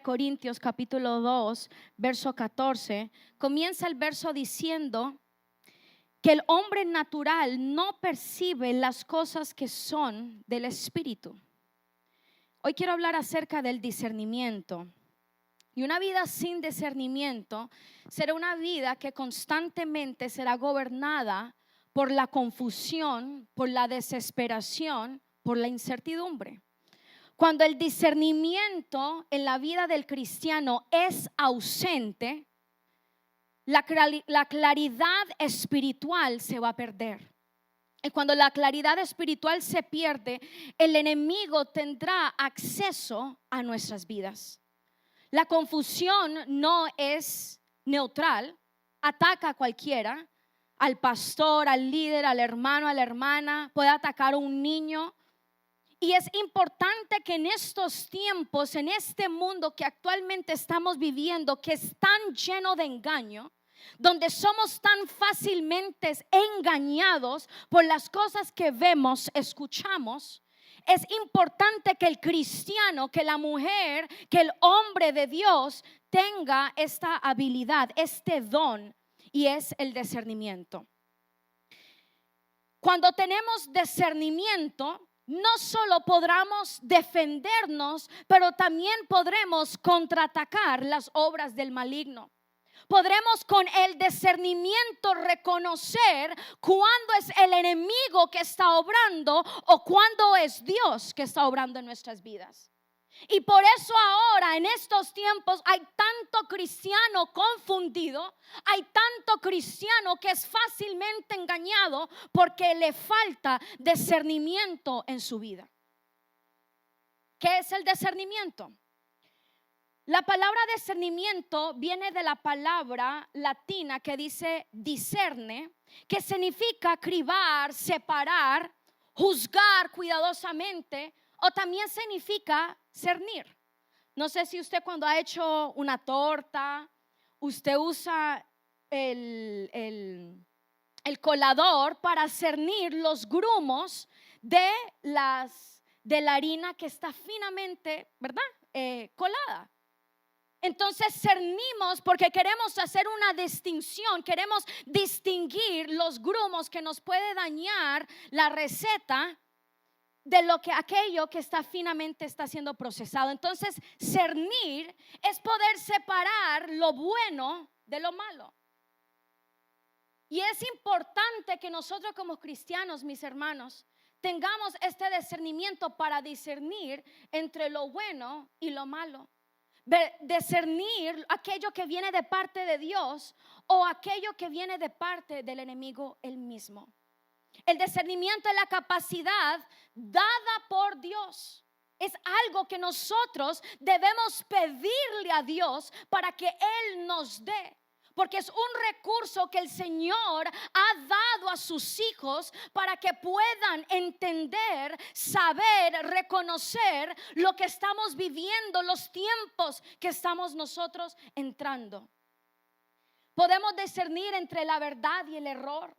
Corintios capítulo 2, verso 14, comienza el verso diciendo que el hombre natural no percibe las cosas que son del Espíritu. Hoy quiero hablar acerca del discernimiento. Y una vida sin discernimiento será una vida que constantemente será gobernada por la confusión, por la desesperación, por la incertidumbre. Cuando el discernimiento en la vida del cristiano es ausente, la claridad espiritual se va a perder. Y cuando la claridad espiritual se pierde, el enemigo tendrá acceso a nuestras vidas. La confusión no es neutral, ataca a cualquiera, al pastor, al líder, al hermano, a la hermana, puede atacar a un niño. Y es importante que en estos tiempos, en este mundo que actualmente estamos viviendo, que es tan lleno de engaño, donde somos tan fácilmente engañados por las cosas que vemos, escuchamos, es importante que el cristiano, que la mujer, que el hombre de Dios tenga esta habilidad, este don, y es el discernimiento. Cuando tenemos discernimiento, no solo podremos defendernos, pero también podremos contraatacar las obras del maligno. Podremos con el discernimiento reconocer cuándo es el enemigo que está obrando o cuándo es Dios que está obrando en nuestras vidas. Y por eso ahora en estos tiempos hay tanto cristiano confundido, hay tanto cristiano que es fácilmente engañado porque le falta discernimiento en su vida. ¿Qué es el discernimiento? La palabra discernimiento viene de la palabra latina que dice discerne, que significa cribar, separar, juzgar cuidadosamente, o también significa cernir. No sé si usted cuando ha hecho una torta, usted usa el colador para cernir los grumos de la harina que está finamente, ¿verdad? Colada. Entonces cernimos porque queremos hacer una distinción, queremos distinguir los grumos que nos puede dañar la receta de aquello que está finamente está siendo procesado. Entonces cernir es poder separar lo bueno de lo malo. Y es importante que nosotros como cristianos, mis hermanos, tengamos este discernimiento para discernir entre lo bueno y lo malo. Discernir aquello que viene de parte de Dios o aquello que viene de parte del enemigo él mismo. El discernimiento es la capacidad dada por Dios. Es algo que nosotros debemos pedirle a Dios para que Él nos dé. Porque es un recurso que el Señor ha dado a sus hijos para que puedan entender, saber, reconocer lo que estamos viviendo, los tiempos que estamos nosotros entrando. Podemos discernir entre la verdad y el error.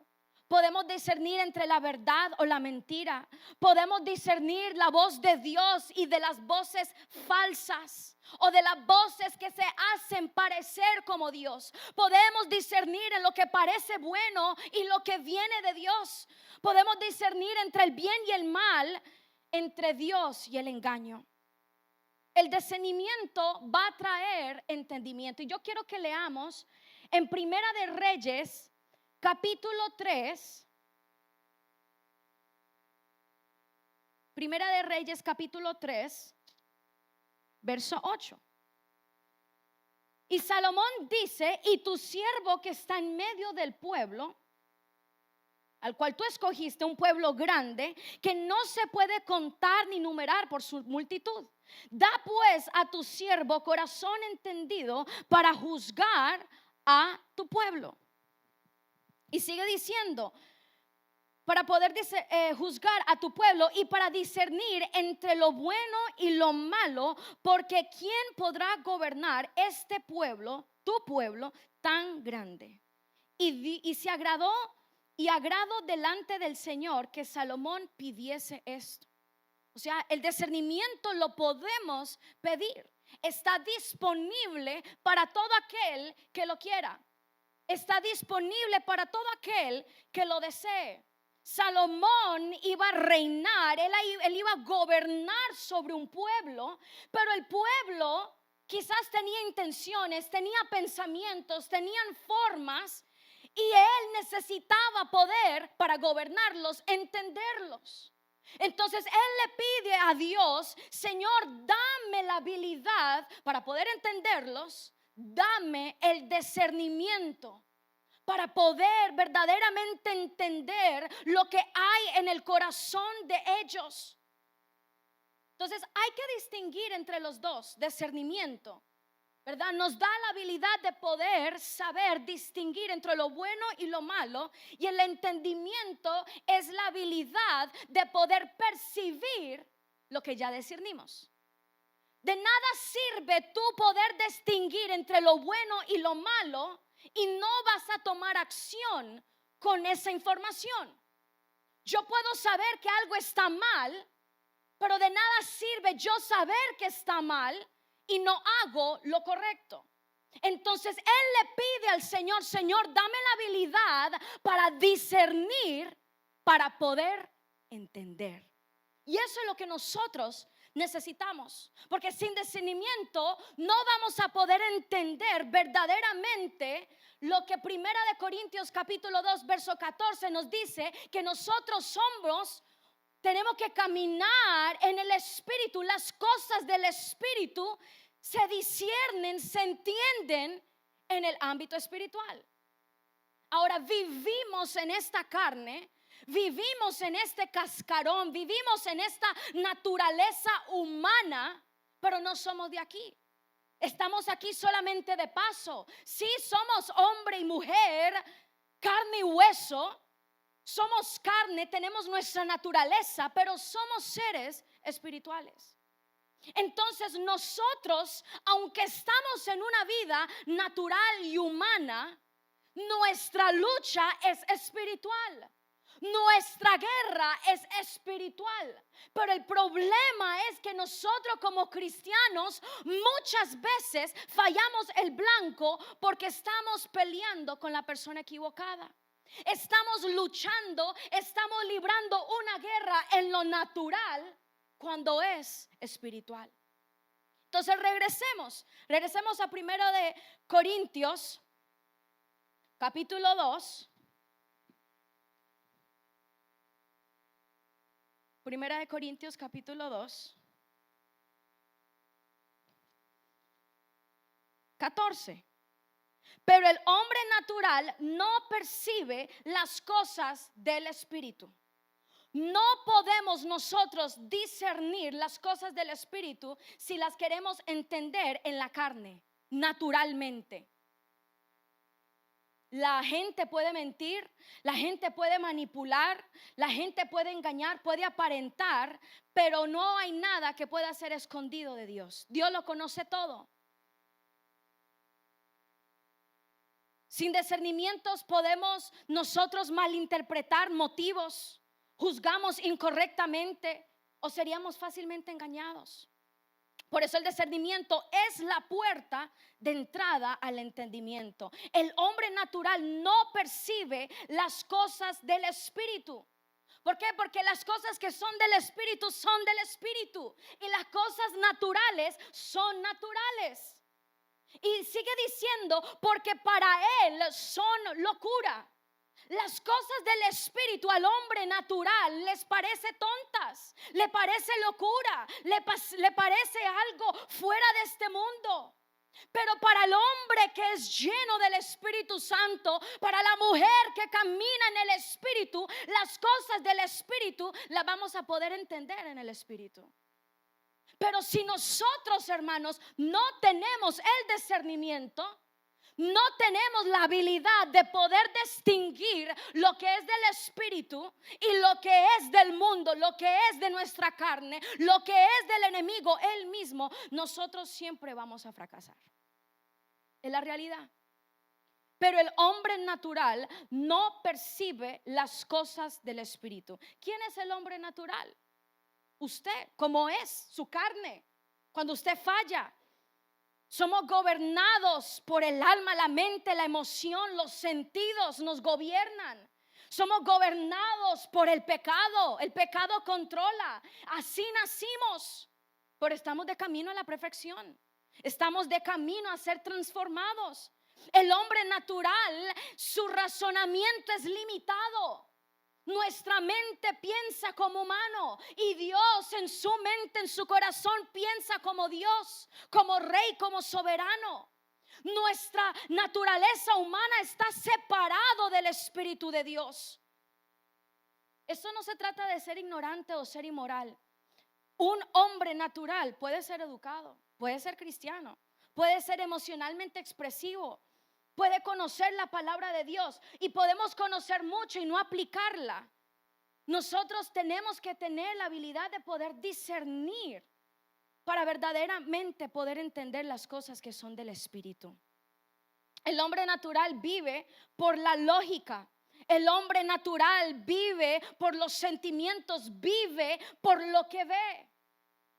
Podemos discernir entre la verdad o la mentira. Podemos discernir la voz de Dios y de las voces falsas o de las voces que se hacen parecer como Dios. Podemos discernir en lo que parece bueno y lo que viene de Dios. Podemos discernir entre el bien y el mal, entre Dios y el engaño. El discernimiento va a traer entendimiento. Y yo quiero que leamos en Primera de Reyes capítulo 3, Primera de Reyes capítulo 3, verso 8. Y Salomón dice: y tu siervo que está en medio del pueblo, al cual tú escogiste, un pueblo grande, que no se puede contar ni numerar por su multitud. Da pues a tu siervo corazón entendido para juzgar a tu pueblo. Y sigue diciendo, para poder juzgar a tu pueblo y para discernir entre lo bueno y lo malo, porque ¿quién podrá gobernar este pueblo, tu pueblo, tan grande? Y se agradó delante del Señor que Salomón pidiese esto. O sea, el discernimiento lo podemos pedir. está disponible para todo aquel que lo quiera. Está disponible para todo aquel que lo desee. Salomón iba a reinar, él iba a gobernar sobre un pueblo, pero el pueblo quizás tenía intenciones, tenía pensamientos, tenían formas, y él necesitaba poder para gobernarlos, entenderlos. Entonces él le pide a Dios: Señor, dame la habilidad para poder entenderlos, dame el discernimiento para poder verdaderamente entender lo que hay en el corazón de ellos. Entonces hay que distinguir entre los dos: discernimiento, ¿verdad? Nos da la habilidad de poder saber distinguir entre lo bueno y lo malo, y el entendimiento es la habilidad de poder percibir lo que ya discernimos. De nada sirve tú poder distinguir entre lo bueno y lo malo y no vas a tomar acción con esa información. Yo puedo saber que algo está mal, pero de nada sirve yo saber que está mal y no hago lo correcto. Entonces él le pide al Señor: Señor, dame la habilidad para discernir, para poder entender. Y eso es lo que nosotros necesitamos, porque sin discernimiento no vamos a poder entender verdaderamente lo que Primera de Corintios capítulo 2 verso 14 nos dice, que nosotros tenemos que caminar en el Espíritu. Las cosas del Espíritu se disciernen, se entienden en el ámbito espiritual. Ahora vivimos en esta carne, vivimos en este cascarón, vivimos en esta naturaleza humana, pero no somos de aquí. Estamos aquí solamente de paso. Sí, somos hombre y mujer, carne y hueso. Somos carne, tenemos nuestra naturaleza, pero somos seres espirituales. Entonces nosotros, aunque estamos en una vida natural y humana, nuestra lucha es espiritual. Nuestra guerra es espiritual. Pero el problema es que nosotros como cristianos muchas veces fallamos el blanco porque estamos peleando con la persona equivocada. Estamos luchando, estamos librando una guerra en lo natural cuando es espiritual. Entonces regresemos a 1 de Corintios capítulo 2. 1 de Corintios capítulo 2, 14. Pero el hombre natural no percibe las cosas del Espíritu. No podemos nosotros discernir las cosas del Espíritu si las queremos entender en la carne, naturalmente. La gente puede mentir, la gente puede manipular, la gente puede engañar, puede aparentar, pero no hay nada que pueda ser escondido de Dios. Dios lo conoce todo. Sin discernimientos podemos nosotros malinterpretar motivos, juzgamos incorrectamente o seríamos fácilmente engañados. Por eso el discernimiento es la puerta de entrada al entendimiento. El hombre natural no percibe las cosas del Espíritu. ¿Por qué? Porque las cosas que son del Espíritu son del Espíritu, y las cosas naturales son naturales. Y sigue diciendo, porque para él son locura. Las cosas del Espíritu al hombre natural les parece tontas, le parece locura, le parece algo fuera de este mundo. Pero para el hombre que es lleno del Espíritu Santo, para la mujer que camina en el Espíritu, las cosas del Espíritu las vamos a poder entender en el Espíritu. Pero si nosotros, hermanos, no tenemos el discernimiento, no tenemos la habilidad de poder distinguir lo que es del Espíritu y lo que es del mundo, lo que es de nuestra carne, lo que es del enemigo, él mismo, nosotros siempre vamos a fracasar. Es la realidad. Pero el hombre natural no percibe las cosas del Espíritu. ¿Quién es el hombre natural? Usted, como es su carne. Cuando usted falla, Somos gobernados por el alma, la mente, la emoción, los sentidos nos gobiernan. Somos gobernados por el pecado. El pecado controla. Así nacimos, pero estamos de camino a la perfección. Estamos de camino a ser transformados. El hombre natural, su razonamiento es limitado. Nuestra mente piensa como humano y Dios en su mente, en su corazón piensa como Dios, como rey, como soberano. Nuestra naturaleza humana está separado del Espíritu de Dios. Esto no se trata de ser ignorante o ser inmoral. Un hombre natural puede ser educado, puede ser cristiano, puede ser emocionalmente expresivo, puede conocer la palabra de Dios y podemos conocer mucho y no aplicarla. Nosotros tenemos que tener la habilidad de poder discernir para verdaderamente poder entender las cosas que son del Espíritu. El hombre natural vive por la lógica. El hombre natural vive por los sentimientos, vive por lo que ve.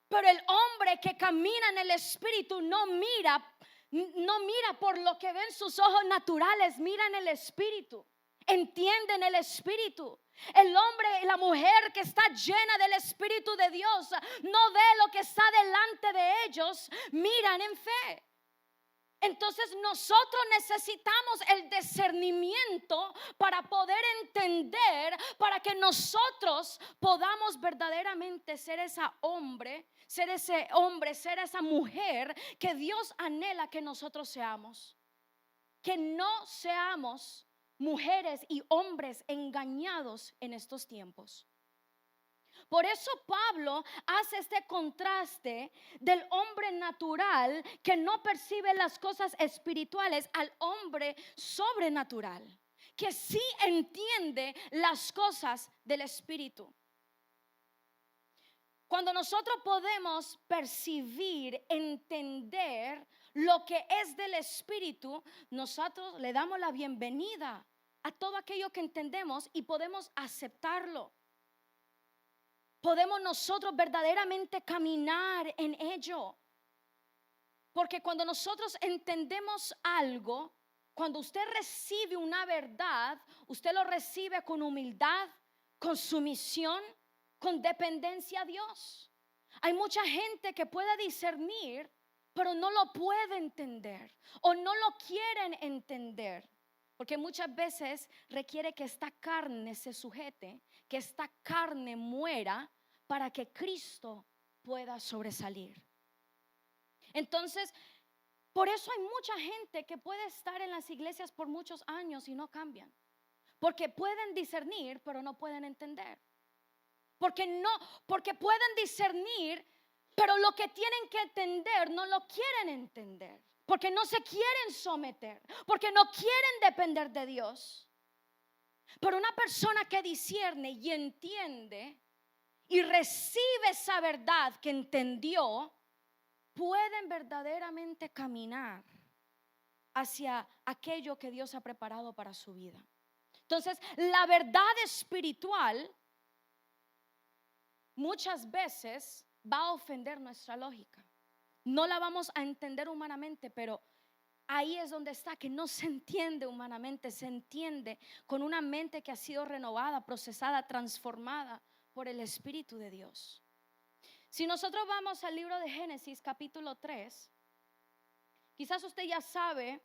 Pero el hombre que camina en el Espíritu no mira por lo que ven sus ojos naturales, mira en el Espíritu, entiende en el Espíritu. El hombre y la mujer que está llena del Espíritu de Dios no ve lo que está delante de ellos, miran en fe. Entonces nosotros necesitamos el discernimiento para poder entender, para que nosotros podamos verdaderamente ser ese hombre, ser esa mujer que Dios anhela que nosotros seamos. Que no seamos mujeres y hombres engañados en estos tiempos. Por eso Pablo hace este contraste del hombre natural que no percibe las cosas espirituales al hombre sobrenatural, que sí entiende las cosas del Espíritu. Cuando nosotros podemos percibir, entender lo que es del Espíritu, nosotros le damos la bienvenida a todo aquello que entendemos y podemos aceptarlo. Podemos nosotros verdaderamente caminar en ello. Porque cuando nosotros entendemos algo, cuando usted recibe una verdad, usted lo recibe con humildad, con sumisión, con dependencia a Dios. Hay mucha gente que puede discernir, pero no lo puede entender o no lo quieren entender. Porque muchas veces requiere que esta carne se sujete, que esta carne muera para que Cristo pueda sobresalir. Entonces, por eso hay mucha gente que puede estar en las iglesias por muchos años y no cambian. Porque pueden discernir, pero no pueden entender. Porque pueden discernir, pero lo que tienen que entender no lo quieren entender. Porque no se quieren someter, porque no quieren depender de Dios. Pero una persona que discierne y entiende y recibe esa verdad que entendió, pueden verdaderamente caminar hacia aquello que Dios ha preparado para su vida. Entonces, la verdad espiritual muchas veces va a ofender nuestra lógica. No la vamos a entender humanamente, pero ahí es donde está, que no se entiende humanamente, se entiende con una mente que ha sido renovada, procesada, transformada por el Espíritu de Dios. Si nosotros vamos al libro de Génesis capítulo 3, quizás usted ya sabe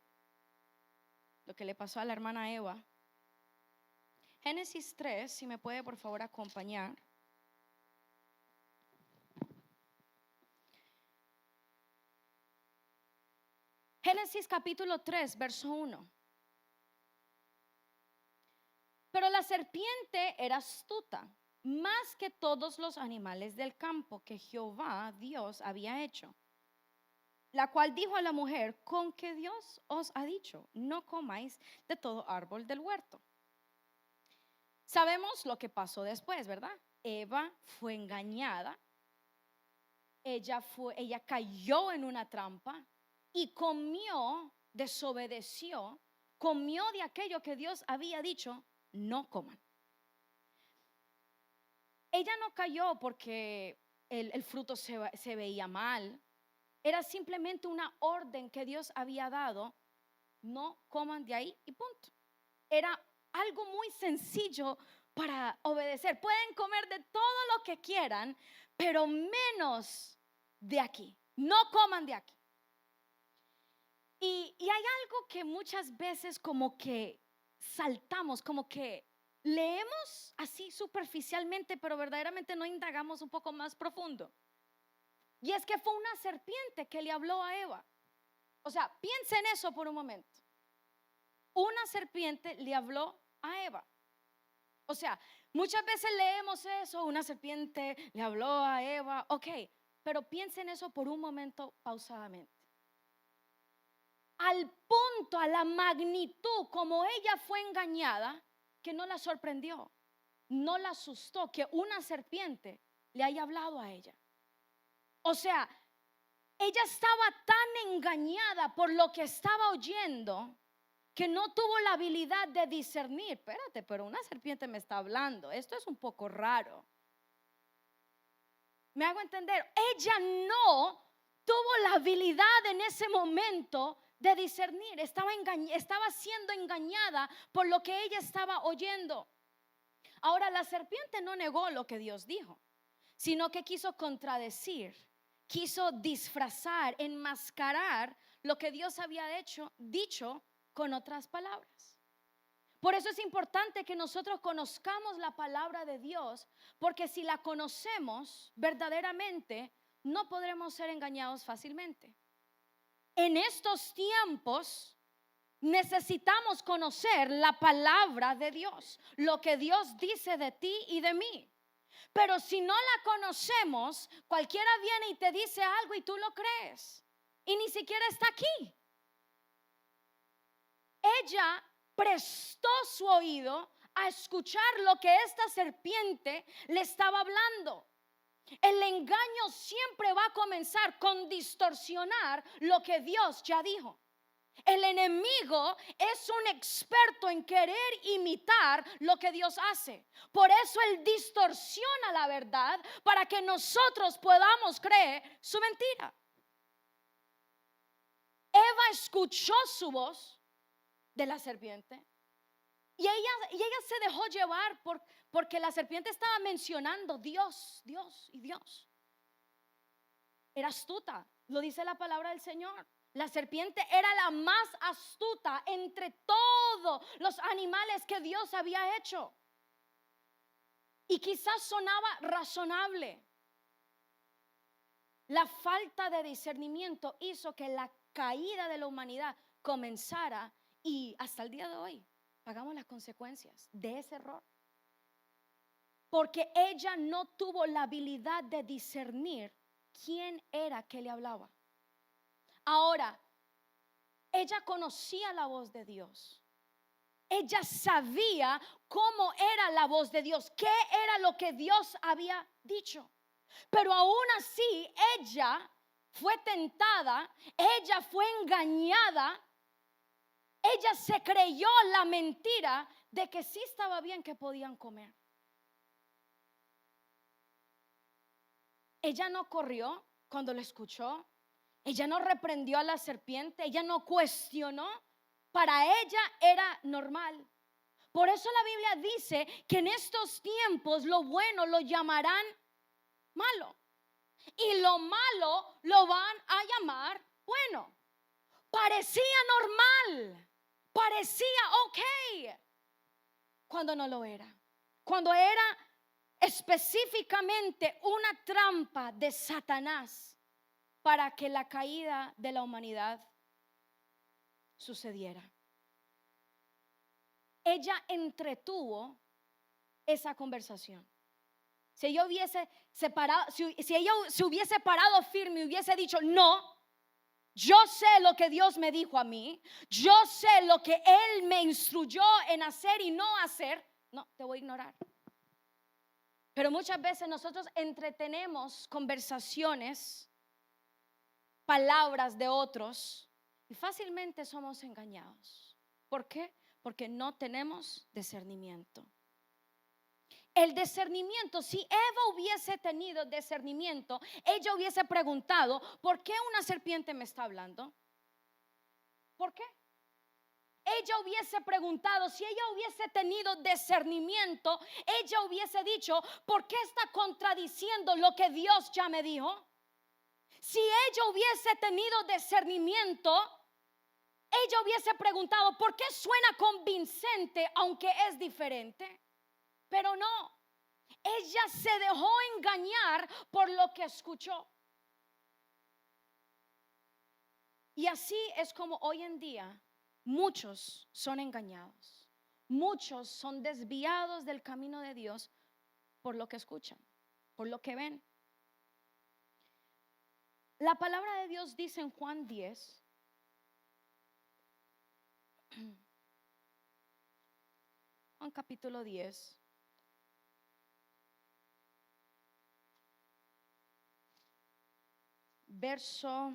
lo que le pasó a la hermana Eva. Génesis 3, si me puede por favor acompañar. Génesis capítulo 3, verso 1. Pero la serpiente era astuta, más que todos los animales del campo que Jehová Dios había hecho, la cual dijo a la mujer: ¿con qué Dios os ha dicho, no comáis de todo árbol del huerto? Sabemos lo que pasó después, ¿verdad? Eva fue engañada, ella cayó en una trampa y desobedeció, comió de aquello que Dios había dicho: no coman. Ella no cayó porque el fruto se veía mal. era simplemente una orden que Dios había dado. No coman de ahí y punto. Era algo muy sencillo para obedecer. Pueden comer de todo lo que quieran, pero menos de aquí. No coman de aquí. Y hay algo que muchas veces como que saltamos, como que leemos así superficialmente, pero verdaderamente no indagamos un poco más profundo. Y es que fue una serpiente que le habló a Eva. O sea, piensa en eso por un momento. Una serpiente le habló a Eva. O sea, muchas veces leemos eso, una serpiente le habló a Eva, ok, pero piensa en eso por un momento pausadamente. Al punto, a la magnitud como ella fue engañada, que no la sorprendió, no la asustó que una serpiente le haya hablado a ella. O sea, ella estaba tan engañada por lo que estaba oyendo que no tuvo la habilidad de discernir. Espérate, pero una serpiente me está hablando. Esto es un poco raro. ¿Me hago entender? Ella no tuvo la habilidad en ese momento de discernir. Estaba siendo engañada por lo que ella estaba oyendo. Ahora, la serpiente no negó lo que Dios dijo, sino que quiso contradecir, quiso disfrazar, enmascarar lo que Dios había dicho con otras palabras. Por eso es importante que nosotros conozcamos la palabra de Dios, porque si la conocemos verdaderamente, no podremos ser engañados fácilmente. En estos tiempos necesitamos conocer la palabra de Dios, lo que Dios dice de ti y de mí. Pero si no la conocemos, cualquiera viene y te dice algo y tú lo crees y ni siquiera está aquí. Ella prestó su oído a escuchar lo que esta serpiente le estaba hablando. El engaño siempre va a comenzar con distorsionar lo que Dios ya dijo. El enemigo es un experto en querer imitar lo que Dios hace. Por eso él distorsiona la verdad para que nosotros podamos creer su mentira. Eva escuchó su voz de la serpiente y ella se dejó llevar porque la serpiente estaba mencionando Dios, Dios y Dios. Era astuta, lo dice la palabra del Señor. La serpiente era la más astuta entre todos los animales que Dios había hecho. Y quizás sonaba razonable. La falta de discernimiento hizo que la caída de la humanidad comenzara, y hasta el día de hoy pagamos las consecuencias de ese error. Porque ella no tuvo la habilidad de discernir quién era que le hablaba. Ahora, ella conocía la voz de Dios. Ella sabía cómo era la voz de Dios, qué era lo que Dios había dicho. Pero aún así, ella fue tentada, ella fue engañada, ella se creyó la mentira de que sí estaba bien que podían comer. Ella no corrió cuando lo escuchó. Ella no reprendió a la serpiente, ella no cuestionó. Para ella era normal. Por eso la Biblia dice que en estos tiempos lo bueno lo llamarán malo y lo malo lo van a llamar bueno. Parecía normal, parecía ok, cuando no lo era. Cuando era específicamente una trampa de Satanás para que la caída de la humanidad sucediera. Ella entretuvo esa conversación. Si ella hubiese separado, si ella se hubiese parado firme y hubiese dicho no, yo sé lo que Dios me dijo a mí, yo sé lo que Él me instruyó en hacer y no hacer, no, te voy a ignorar. Pero muchas veces nosotros entretenemos conversaciones, palabras de otros y fácilmente somos engañados. ¿Por qué? Porque no tenemos discernimiento. El discernimiento, si Eva hubiese tenido discernimiento, ella hubiese preguntado, ¿por qué una serpiente me está hablando? ¿Por qué? Ella hubiese preguntado, si ella hubiese tenido discernimiento, ella hubiese dicho, ¿por qué está contradiciendo lo que Dios ya me dijo? Si ella hubiese tenido discernimiento, ella hubiese preguntado, ¿por qué suena convincente aunque es diferente? Pero no, ella se dejó engañar por lo que escuchó. Y así es como hoy en día muchos son engañados. Muchos son desviados del camino de Dios por lo que escuchan, por lo que ven. La palabra de Dios dice en Juan 10, Juan capítulo 10, verso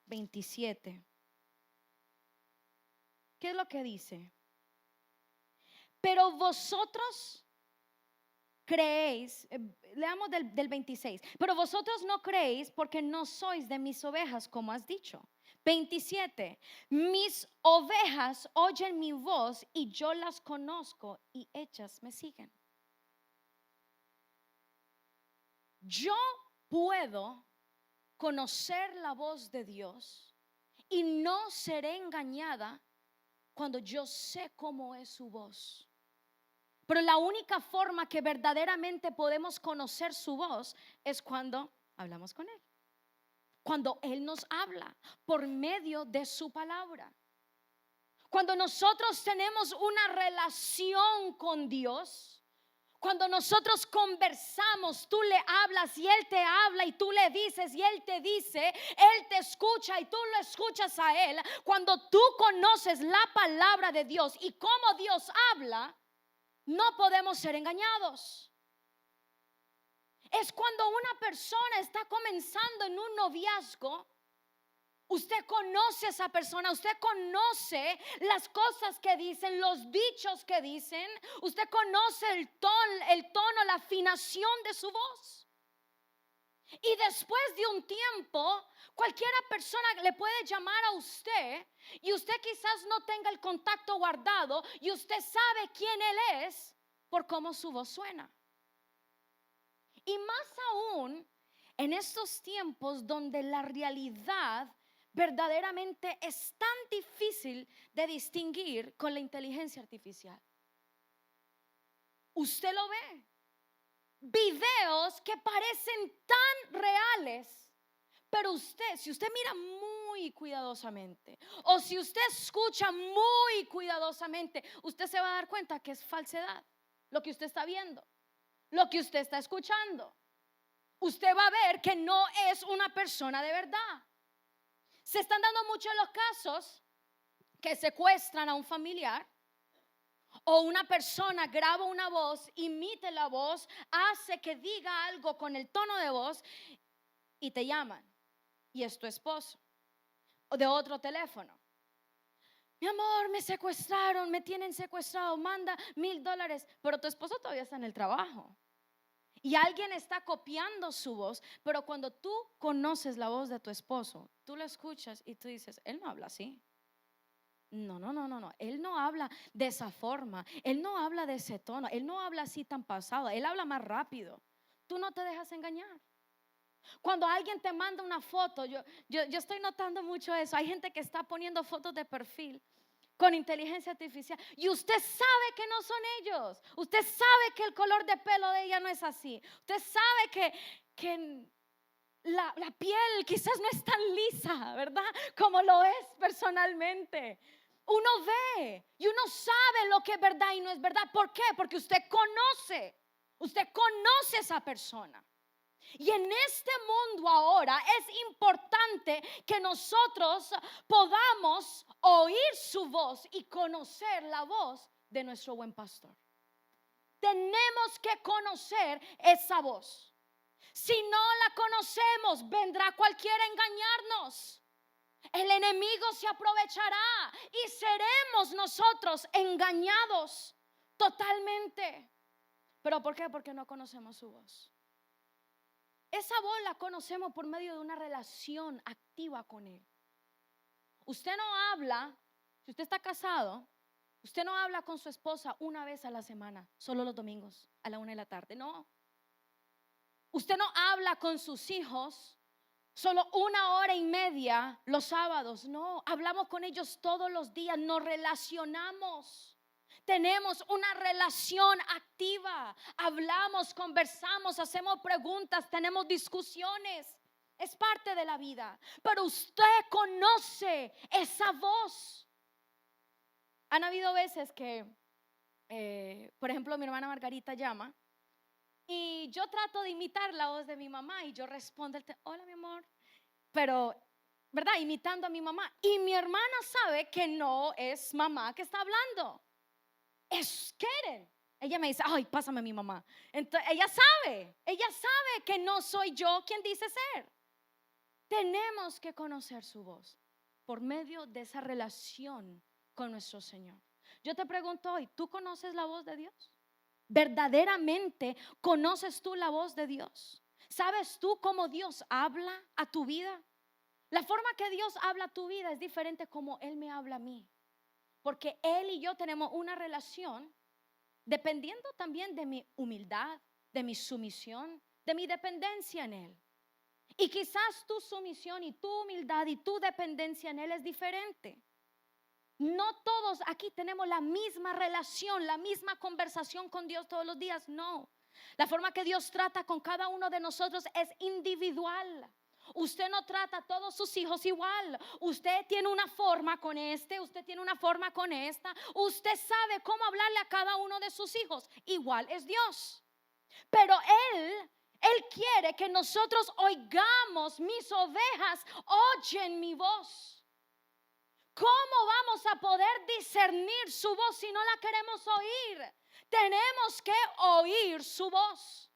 27. ¿Qué es lo que dice? Pero vosotros creéis, leamos del 26, pero vosotros no creéis porque no sois de mis ovejas, como has dicho. 27, mis ovejas oyen mi voz y yo las conozco y ellas me siguen. Yo puedo conocer la voz de Dios y no seré engañada cuando yo sé cómo es su voz. Pero la única forma que verdaderamente podemos conocer su voz es cuando hablamos con Él. Cuando Él nos habla por medio de su palabra. Cuando nosotros tenemos una relación con Dios, cuando nosotros conversamos, tú le hablas y Él te habla y tú le dices y Él te dice, Él te escucha y tú lo escuchas a Él. Cuando tú conoces la palabra de Dios y cómo Dios habla, no podemos ser engañados. Es cuando una persona está comenzando en un noviazgo. Usted conoce a esa persona, usted conoce las cosas que dicen, los dichos que dicen, usted conoce el tono, la afinación de su voz. Y después de un tiempo, cualquiera persona le puede llamar a usted y usted quizás no tenga el contacto guardado y usted sabe quién él es por cómo su voz suena. Y más aún en estos tiempos donde la realidad verdaderamente es tan difícil de distinguir con la inteligencia artificial. Usted lo ve. Videos que parecen tan reales, pero si usted mira muy cuidadosamente o si usted escucha muy cuidadosamente, usted se va a dar cuenta que es falsedad lo que usted está viendo, lo que usted está escuchando. Usted va a ver que no es una persona de verdad. Se están dando muchos los casos que secuestran a un familiar o una persona graba una voz, imite la voz, hace que diga algo con el tono de voz y te llaman y es tu esposo o de otro teléfono. Mi amor, me secuestraron, me tienen secuestrado, manda $1,000, pero tu esposo todavía está en el trabajo. Y alguien está copiando su voz, pero cuando tú conoces la voz de tu esposo, tú la escuchas y tú dices, él no habla así. No, él no habla de esa forma, él no habla de ese tono, él no habla así tan pasado, él habla más rápido. Tú no te dejas engañar. Cuando alguien te manda una foto, yo estoy notando mucho eso. Hay gente que está poniendo fotos de perfil con inteligencia artificial y usted sabe que no son ellos. Usted sabe que el color de pelo de ella no es así. Usted sabe que la piel quizás no es tan lisa, ¿verdad? Como lo es personalmente. Uno ve y uno sabe lo que es verdad y no es verdad. ¿Por qué? Porque usted conoce a esa persona. Y en este mundo ahora es importante que nosotros podamos oír su voz y conocer la voz de nuestro buen pastor. Tenemos que conocer esa voz. Si no la conocemos, vendrá cualquiera a engañarnos. El enemigo se aprovechará y seremos nosotros engañados totalmente. ¿Pero por qué? Porque no conocemos su voz. Esa voz la conocemos por medio de una relación activa con Él. Usted no habla, si usted está casado, usted no habla con su esposa una vez a la semana, solo los domingos a la 1 de la tarde. No. Usted no habla con sus hijos solo 1 hora y media los sábados. No, hablamos con ellos todos los días, nos relacionamos. Tenemos una relación activa, hablamos, conversamos, hacemos preguntas, tenemos discusiones. Es parte de la vida, pero usted conoce esa voz. Han habido veces que, por ejemplo, mi hermana Margarita llama y yo trato de imitar la voz de mi mamá y yo respondo, hola mi amor, pero, ¿verdad? Imitando a mi mamá. Y mi hermana sabe que no es mamá que está hablando. Es Keren. Ella me dice, ay, pásame a mi mamá. Entonces, ella sabe que no soy yo quien dice ser. Tenemos que conocer su voz por medio de esa relación con nuestro Señor. Yo te pregunto hoy, ¿tú conoces la voz de Dios? ¿Verdaderamente conoces tú la voz de Dios? ¿Sabes tú cómo Dios habla a tu vida? La forma que Dios habla a tu vida es diferente como Él me habla a mí. Porque Él y yo tenemos una relación dependiendo también de mi humildad, de mi sumisión, de mi dependencia en Él. Y quizás tu sumisión y tu humildad y tu dependencia en Él es diferente. No todos aquí tenemos la misma relación, la misma conversación con Dios todos los días, no. La forma que Dios trata con cada uno de nosotros es individual. Usted no trata a todos sus hijos igual. Usted tiene una forma con usted tiene una forma con esta. Usted sabe cómo hablarle a cada uno de sus hijos. Igual es Dios. Pero Él quiere que nosotros oigamos, mis ovejas oyen mi voz. ¿Cómo vamos a poder discernir su voz si no la queremos oír? Tenemos que oír su voz.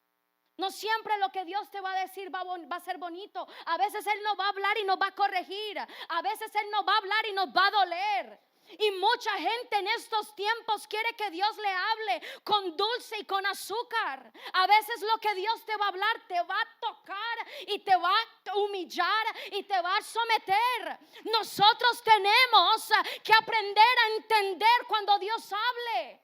No siempre lo que Dios te va a decir va a ser bonito. A veces Él nos va a hablar y nos va a corregir. A veces Él nos va a hablar y nos va a doler. Y mucha gente en estos tiempos quiere que Dios le hable con dulce y con azúcar. A veces lo que Dios te va a hablar te va a tocar y te va a humillar y te va a someter. Nosotros tenemos que aprender a entender cuando Dios hable.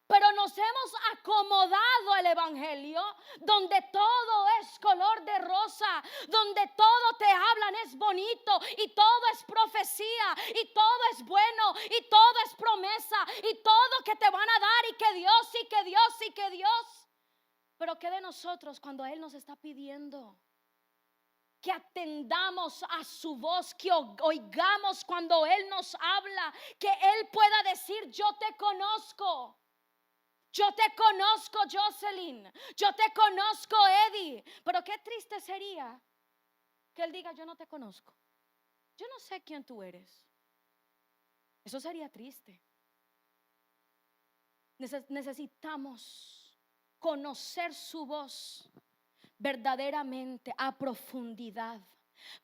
Pero nos hemos acomodado al evangelio donde todo es color de rosa, donde todo te hablan es bonito y todo es profecía y todo es bueno y todo es promesa y todo que te van a dar y que Dios y que Dios y que Dios. Pero ¿qué de nosotros cuando Él nos está pidiendo que atendamos a su voz, que oigamos cuando Él nos habla, que Él pueda decir yo te conozco? Yo te conozco, Jocelyn. Yo te conozco, Eddie. Pero qué triste sería que Él diga, yo no te conozco. Yo no sé quién tú eres. Eso sería triste. Necesitamos conocer su voz verdaderamente a profundidad,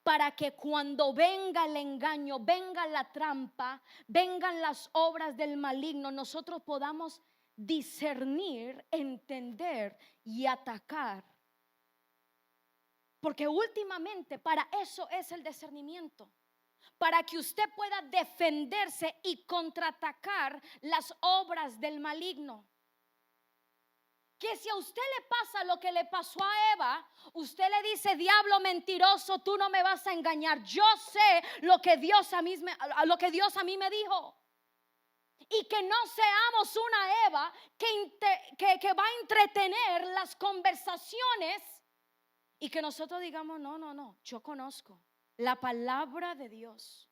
para que cuando venga el engaño, venga la trampa, vengan las obras del maligno, nosotros podamos discernir, entender y atacar. Porque últimamente para eso es el discernimiento, para que usted pueda defenderse y contraatacar las obras del maligno. Que si a usted le pasa lo que le pasó a Eva, usted le dice, diablo mentiroso, tú no me vas a engañar. Yo sé lo que Dios a mí me dijo. Y que no seamos una Eva que va a entretener las conversaciones y que nosotros digamos, no, yo conozco la palabra de Dios.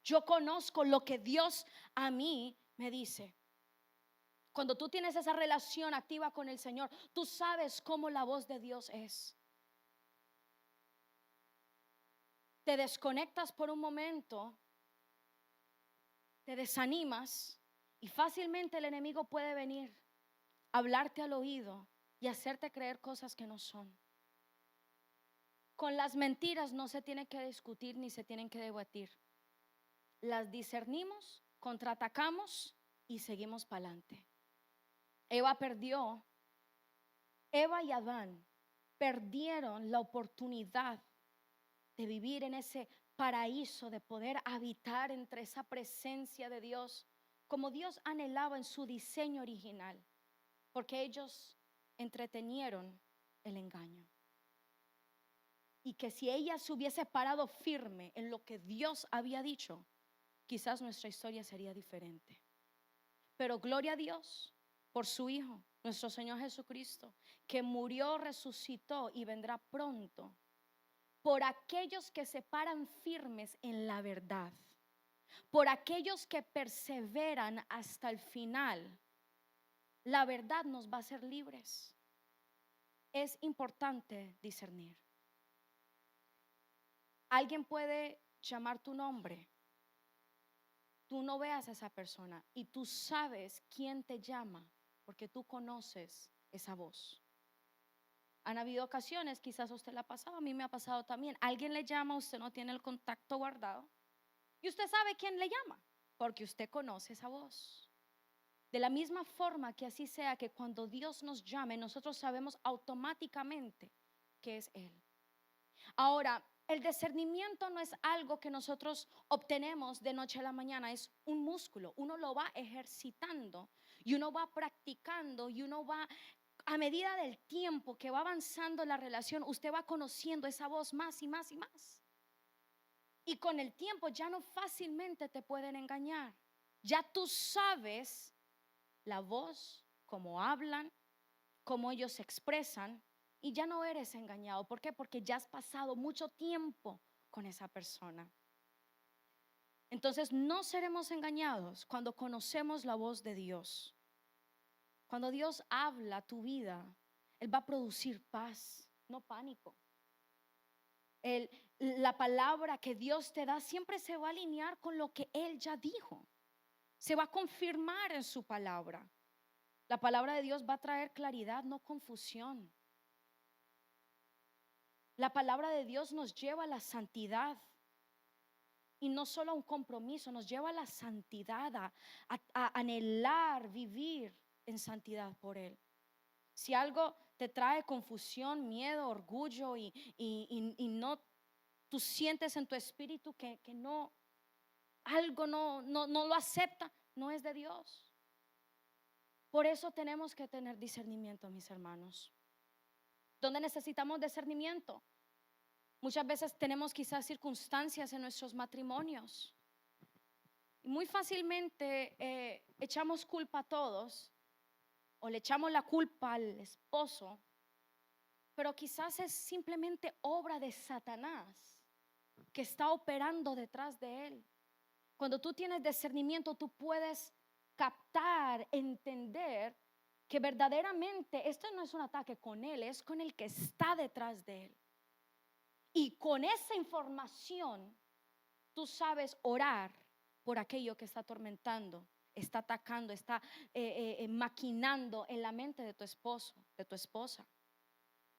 Yo conozco lo que Dios a mí me dice. Cuando tú tienes esa relación activa con el Señor, tú sabes cómo la voz de Dios es. Te desconectas por un momento, te desanimas. Y fácilmente el enemigo puede venir, hablarte al oído y hacerte creer cosas que no son. Con las mentiras no se tiene que discutir ni se tienen que debatir. Las discernimos, contraatacamos y seguimos para adelante. Eva perdió, Eva y Adán perdieron la oportunidad de vivir en ese paraíso, de poder habitar entre esa presencia de Dios, como Dios anhelaba en su diseño original, porque ellos entretenieron el engaño. Y que si ella se hubiese parado firme en lo que Dios había dicho, quizás nuestra historia sería diferente. Pero gloria a Dios por su Hijo, nuestro Señor Jesucristo, que murió, resucitó y vendrá pronto, por aquellos que se paran firmes en la verdad, por aquellos que perseveran hasta el final. La verdad nos va a hacer libres. Es importante discernir. Alguien puede llamar tu nombre, tú no veas a esa persona y tú sabes quién te llama porque tú conoces esa voz. Han habido ocasiones, quizás a usted le ha pasado, a mí me ha pasado también. Alguien le llama, usted no tiene el contacto guardado y usted sabe quién le llama porque usted conoce esa voz. De la misma forma que así sea, que cuando Dios nos llame, nosotros sabemos automáticamente que es Él. Ahora, el discernimiento no es algo que nosotros obtenemos de noche a la mañana, es un músculo. Uno lo va ejercitando y uno va practicando y uno va, a medida del tiempo que va avanzando la relación, usted va conociendo esa voz más y más y más. Y con el tiempo ya no fácilmente te pueden engañar. Ya tú sabes la voz, cómo hablan, cómo ellos se expresan y ya no eres engañado. ¿Por qué? Porque ya has pasado mucho tiempo con esa persona. Entonces no seremos engañados cuando conocemos la voz de Dios. Cuando Dios habla tu vida, Él va a producir paz, no pánico. La palabra que Dios te da siempre se va a alinear con lo que Él ya dijo. Se va a confirmar en su palabra. La palabra de Dios va a traer claridad, no confusión. La palabra de Dios nos lleva a la santidad y no solo a un compromiso, nos lleva a la santidad, a anhelar vivir en santidad por Él. Si algo te trae confusión, miedo, orgullo y no, tú sientes en tu espíritu que no, algo no lo acepta, no es de Dios. Por eso tenemos que tener discernimiento, mis hermanos. ¿Dónde necesitamos discernimiento? Muchas veces tenemos quizás circunstancias en nuestros matrimonios. Y muy fácilmente echamos culpa a todos o le echamos la culpa al esposo, pero quizás es simplemente obra de Satanás que está operando detrás de él. Cuando tú tienes discernimiento, tú puedes captar, entender que verdaderamente esto no es un ataque con él, es con el que está detrás de él. Y con esa información, tú sabes orar por aquello que está atormentando, está atacando, está maquinando en la mente de tu esposo, de tu esposa.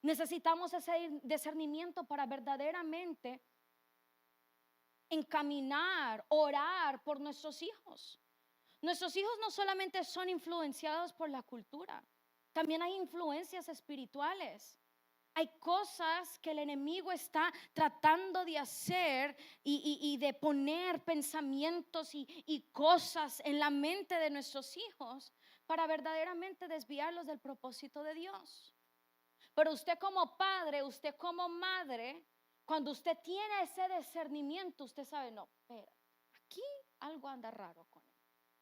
Necesitamos ese discernimiento para verdaderamente encaminar, orar por nuestros hijos. Nuestros hijos no solamente son influenciados por la cultura, también hay influencias espirituales. Hay cosas que el enemigo está tratando de hacer y de poner pensamientos y cosas en la mente de nuestros hijos para verdaderamente desviarlos del propósito de Dios. Pero usted como padre, usted como madre, cuando usted tiene ese discernimiento, usted sabe, no, espera, aquí algo anda raro con él.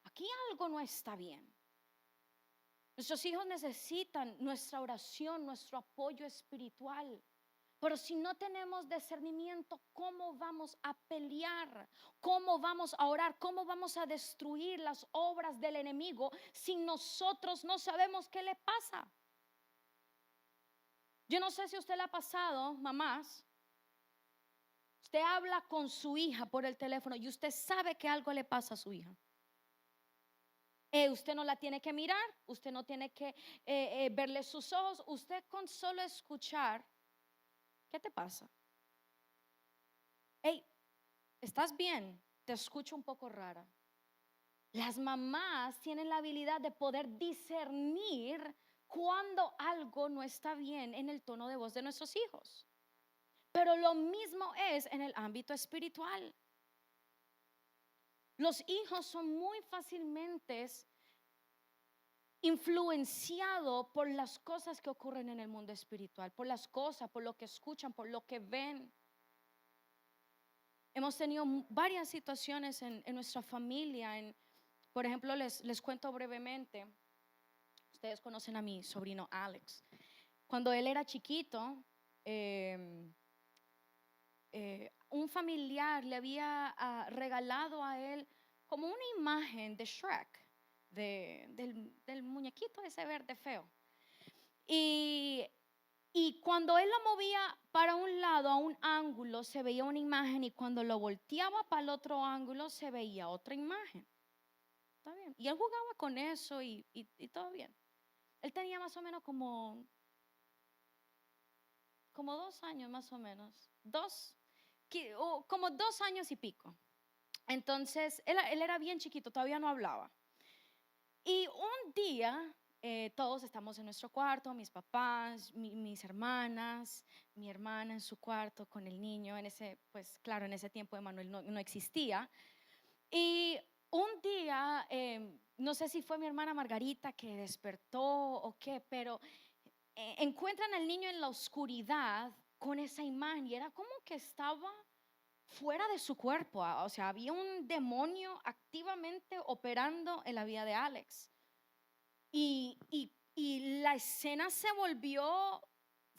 Aquí algo no está bien. Nuestros hijos necesitan nuestra oración, nuestro apoyo espiritual. Pero si no tenemos discernimiento, ¿cómo vamos a pelear? ¿Cómo vamos a orar? ¿Cómo vamos a destruir las obras del enemigo si nosotros no sabemos qué le pasa? Yo no sé si a usted le ha pasado, mamás. Usted habla con su hija por el teléfono y usted sabe que algo le pasa a su hija. Usted no la tiene que mirar, usted no tiene que verle sus ojos, usted con solo escuchar, ¿qué te pasa? Hey, ¿estás bien? Te escucho un poco rara. Las mamás tienen la habilidad de poder discernir cuando algo no está bien en el tono de voz de nuestros hijos. Pero lo mismo es en el ámbito espiritual. Los hijos son muy fácilmente influenciados por las cosas que ocurren en el mundo espiritual, por las cosas, por lo que escuchan, por lo que ven. Hemos tenido varias situaciones en nuestra familia. Por ejemplo, les cuento brevemente. Ustedes conocen a mi sobrino Alex. Cuando él era chiquito, un familiar le había regalado a él como una imagen de Shrek, del muñequito ese verde feo. Y cuando él lo movía para un lado, a un ángulo, se veía una imagen, y cuando lo volteaba para el otro ángulo, se veía otra imagen. Está bien. Y él jugaba con eso y todo bien. Él tenía más o menos como 2 años más o menos. Como 2 años y pico. Entonces, él era bien chiquito, todavía no hablaba. Y un día, todos estamos en nuestro cuarto, mis papás, mis hermanas, mi hermana en su cuarto con el niño. Pues claro, en ese tiempo Emanuel no existía. Y un día, no sé si fue mi hermana Margarita que despertó o qué, pero encuentran al niño en la oscuridad con esa imagen, y era como que estaba fuera de su cuerpo. O sea, había un demonio activamente operando en la vida de Alex. Y la escena se volvió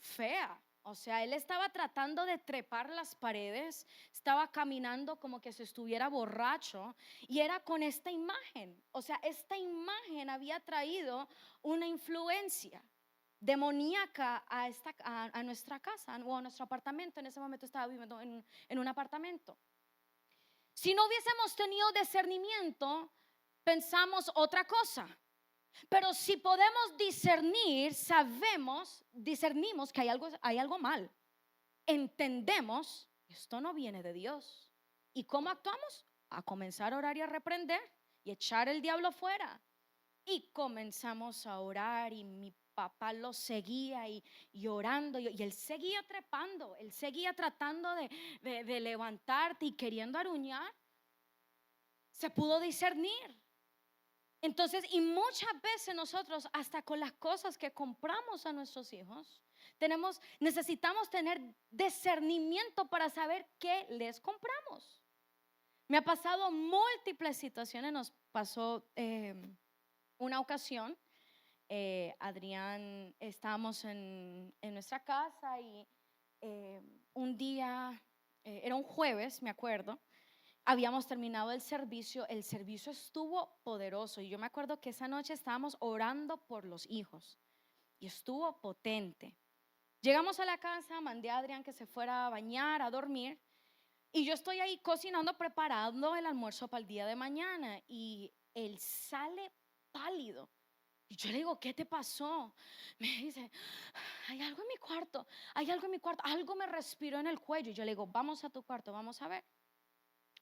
fea. O sea, él estaba tratando de trepar las paredes, estaba caminando como que se estuviera borracho, y era con esta imagen. O sea, esta imagen había traído una influencia demoníaca a nuestra casa o a nuestro apartamento. En ese momento estaba viviendo en un apartamento. Si no hubiésemos tenido discernimiento, pensamos otra cosa. Pero si podemos discernir, discernimos que hay algo mal. Entendemos, esto no viene de Dios. ¿Y cómo actuamos? A comenzar a orar y a reprender y echar el diablo fuera. Y comenzamos a orar, y mi papá lo seguía y orando, y él seguía trepando, él seguía tratando de levantarte y queriendo aruñar. Se pudo discernir. Entonces, y muchas veces nosotros, hasta con las cosas que compramos a nuestros hijos, necesitamos tener discernimiento para saber qué les compramos. Me ha pasado múltiples situaciones. Nos pasó una ocasión, Adrián, estábamos en nuestra casa, y un día, era un jueves, me acuerdo. Habíamos terminado el servicio estuvo poderoso, y yo me acuerdo que esa noche estábamos orando por los hijos y estuvo potente. Llegamos a la casa, mandé a Adrián que se fuera a bañar, a dormir, y yo estoy ahí cocinando, preparando el almuerzo para el día de mañana, y él sale pálido. Y yo le digo, ¿qué te pasó? Me dice, hay algo en mi cuarto, algo me respiró en el cuello. Y yo le digo, vamos a tu cuarto, vamos a ver.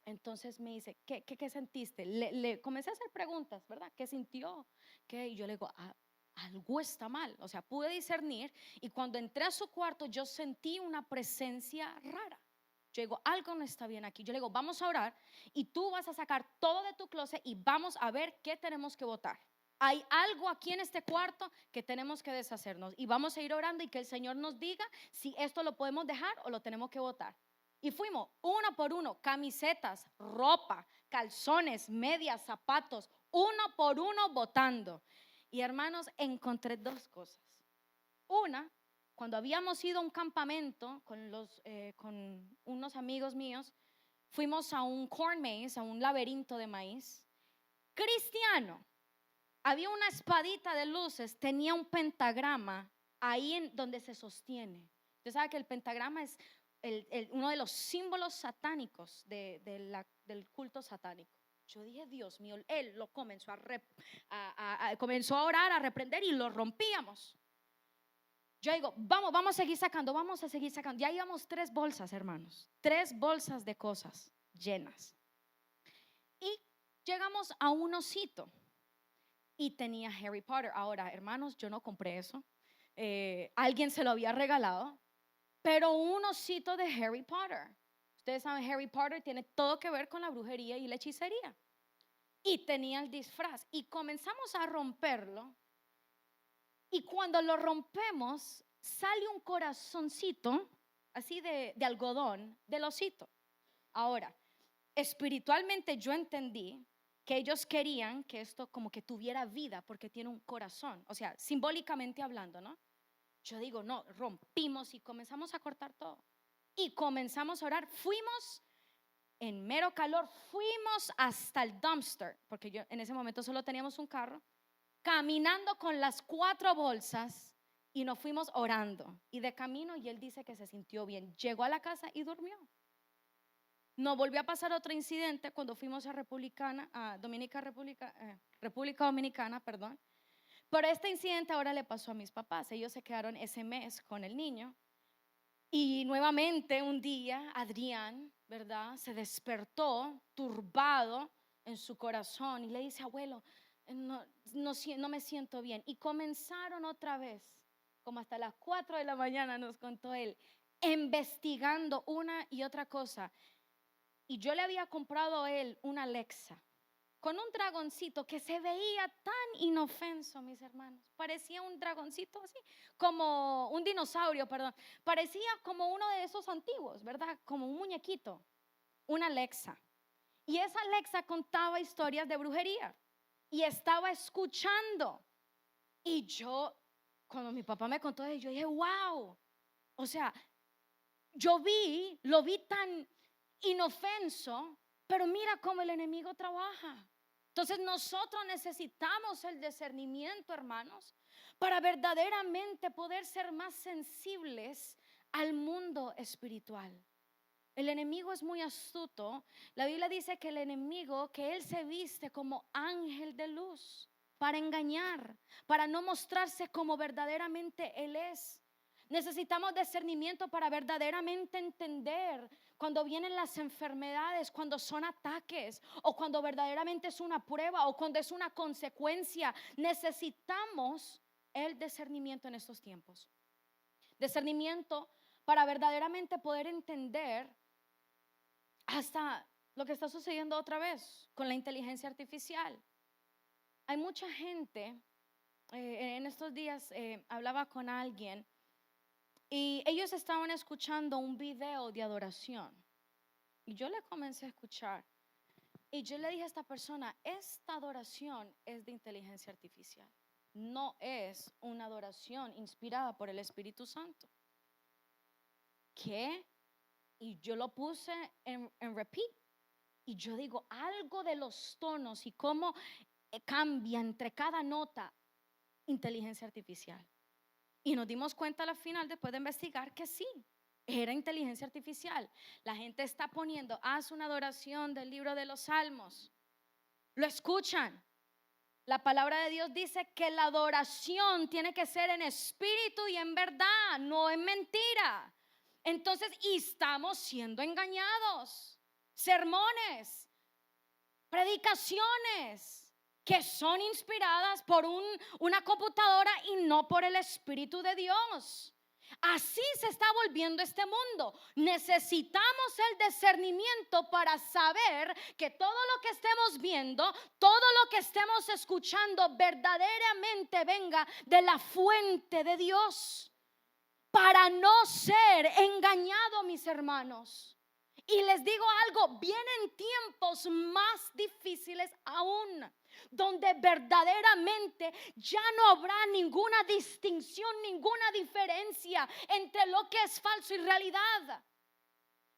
Entonces me dice, ¿qué sentiste? Le comencé a hacer preguntas, ¿verdad? ¿Qué sintió? ¿Qué? Y yo le digo, algo está mal. O sea, pude discernir, y cuando entré a su cuarto yo sentí una presencia rara. Yo digo, algo no está bien aquí. Yo le digo, vamos a orar, y tú vas a sacar todo de tu closet y vamos a ver qué tenemos que botar. Hay algo aquí en este cuarto que tenemos que deshacernos, y vamos a ir orando y que el Señor nos diga si esto lo podemos dejar o lo tenemos que botar. Y fuimos uno por uno, camisetas, ropa, calzones, medias, zapatos, uno por uno botando. Y hermanos, encontré 2 cosas. Una, cuando habíamos ido a un campamento con unos amigos míos, fuimos a un corn maze, a un laberinto de maíz cristiano. Había una espadita de luces, tenía un pentagrama ahí donde se sostiene. Usted sabe que el pentagrama es uno de los símbolos satánicos del culto satánico. Yo dije, Dios mío, él lo comenzó comenzó a orar, a reprender, y lo rompíamos. Yo digo, vamos a seguir sacando, vamos a seguir sacando. Ya íbamos 3 bolsas, hermanos, 3 bolsas de cosas llenas. Y Llegamos a un osito y tenía Harry Potter. Ahora, hermanos, yo no compré eso. Alguien se lo había regalado, pero un osito de Harry Potter. Ustedes saben, Harry Potter tiene todo que ver con la brujería y la hechicería. Y tenía el disfraz y comenzamos a romperlo. Y cuando lo rompemos, sale un corazoncito así de algodón del osito. Ahora, espiritualmente yo entendí que ellos querían que esto como que tuviera vida porque tiene un corazón, o sea, simbólicamente hablando, ¿no? Yo digo, no, rompimos y comenzamos a cortar todo. Y comenzamos a orar. Fuimos en mero calor, fuimos hasta el dumpster, porque yo en ese momento solo teníamos un carro, caminando con las 4 bolsas y nos fuimos orando. Y de camino, y él dice que se sintió bien. Llegó a la casa y durmió. No volvió a pasar otro incidente cuando fuimos a República Dominicana, perdón. Pero este incidente ahora le pasó a mis papás. Ellos se quedaron ese mes con el niño. Y nuevamente un día Adrián, ¿verdad? Se despertó turbado en su corazón y le dice, abuelo, no me siento bien. Y comenzaron otra vez, como hasta las 4 de la mañana nos contó él, investigando una y otra cosa. Y yo le había comprado a él una Alexa con un dragoncito que se veía tan inofenso, mis hermanos. Parecía un dragoncito así, como un dinosaurio, perdón. Parecía como uno de esos antiguos, ¿verdad? Como un muñequito, una Alexa. Y esa Alexa contaba historias de brujería y estaba escuchando. Y yo, cuando mi papá me contó eso, yo dije, wow. O sea, lo vi tan inofenso, pero mira cómo el enemigo trabaja. Entonces nosotros necesitamos el discernimiento, hermanos, para verdaderamente poder ser más sensibles al mundo espiritual. El enemigo es muy astuto. La Biblia dice que el enemigo, que él se viste como ángel de luz para engañar, para no mostrarse como verdaderamente él es. Necesitamos discernimiento para verdaderamente entender cuando vienen las enfermedades, cuando son ataques o cuando verdaderamente es una prueba o cuando es una consecuencia. Necesitamos el discernimiento en estos tiempos. Discernimiento para verdaderamente poder entender hasta lo que está sucediendo otra vez con la inteligencia artificial. Hay mucha gente, en estos días hablaba con alguien y ellos estaban escuchando un video de adoración. Y yo le comencé a escuchar. Y yo le dije a esta persona, esta adoración es de inteligencia artificial. No es una adoración inspirada por el Espíritu Santo. ¿Qué? Y yo lo puse en repeat. Y yo digo, algo de los tonos y cómo cambia entre cada nota inteligencia artificial. Y nos dimos cuenta al final, después de investigar, que sí, era inteligencia artificial. La gente está poniendo, haz una adoración del libro de los Salmos. Lo escuchan. La palabra de Dios dice que la adoración tiene que ser en espíritu y en verdad, no en mentira. Entonces, y estamos siendo engañados. Sermones, predicaciones que son inspiradas por una computadora y no por el Espíritu de Dios. Así se está volviendo este mundo. Necesitamos el discernimiento para saber que todo lo que estemos viendo, todo lo que estemos escuchando verdaderamente venga de la fuente de Dios, para no ser engañado, mis hermanos. Y les digo algo, vienen tiempos más difíciles aún, donde verdaderamente ya no habrá ninguna distinción, ninguna diferencia entre lo que es falso y realidad.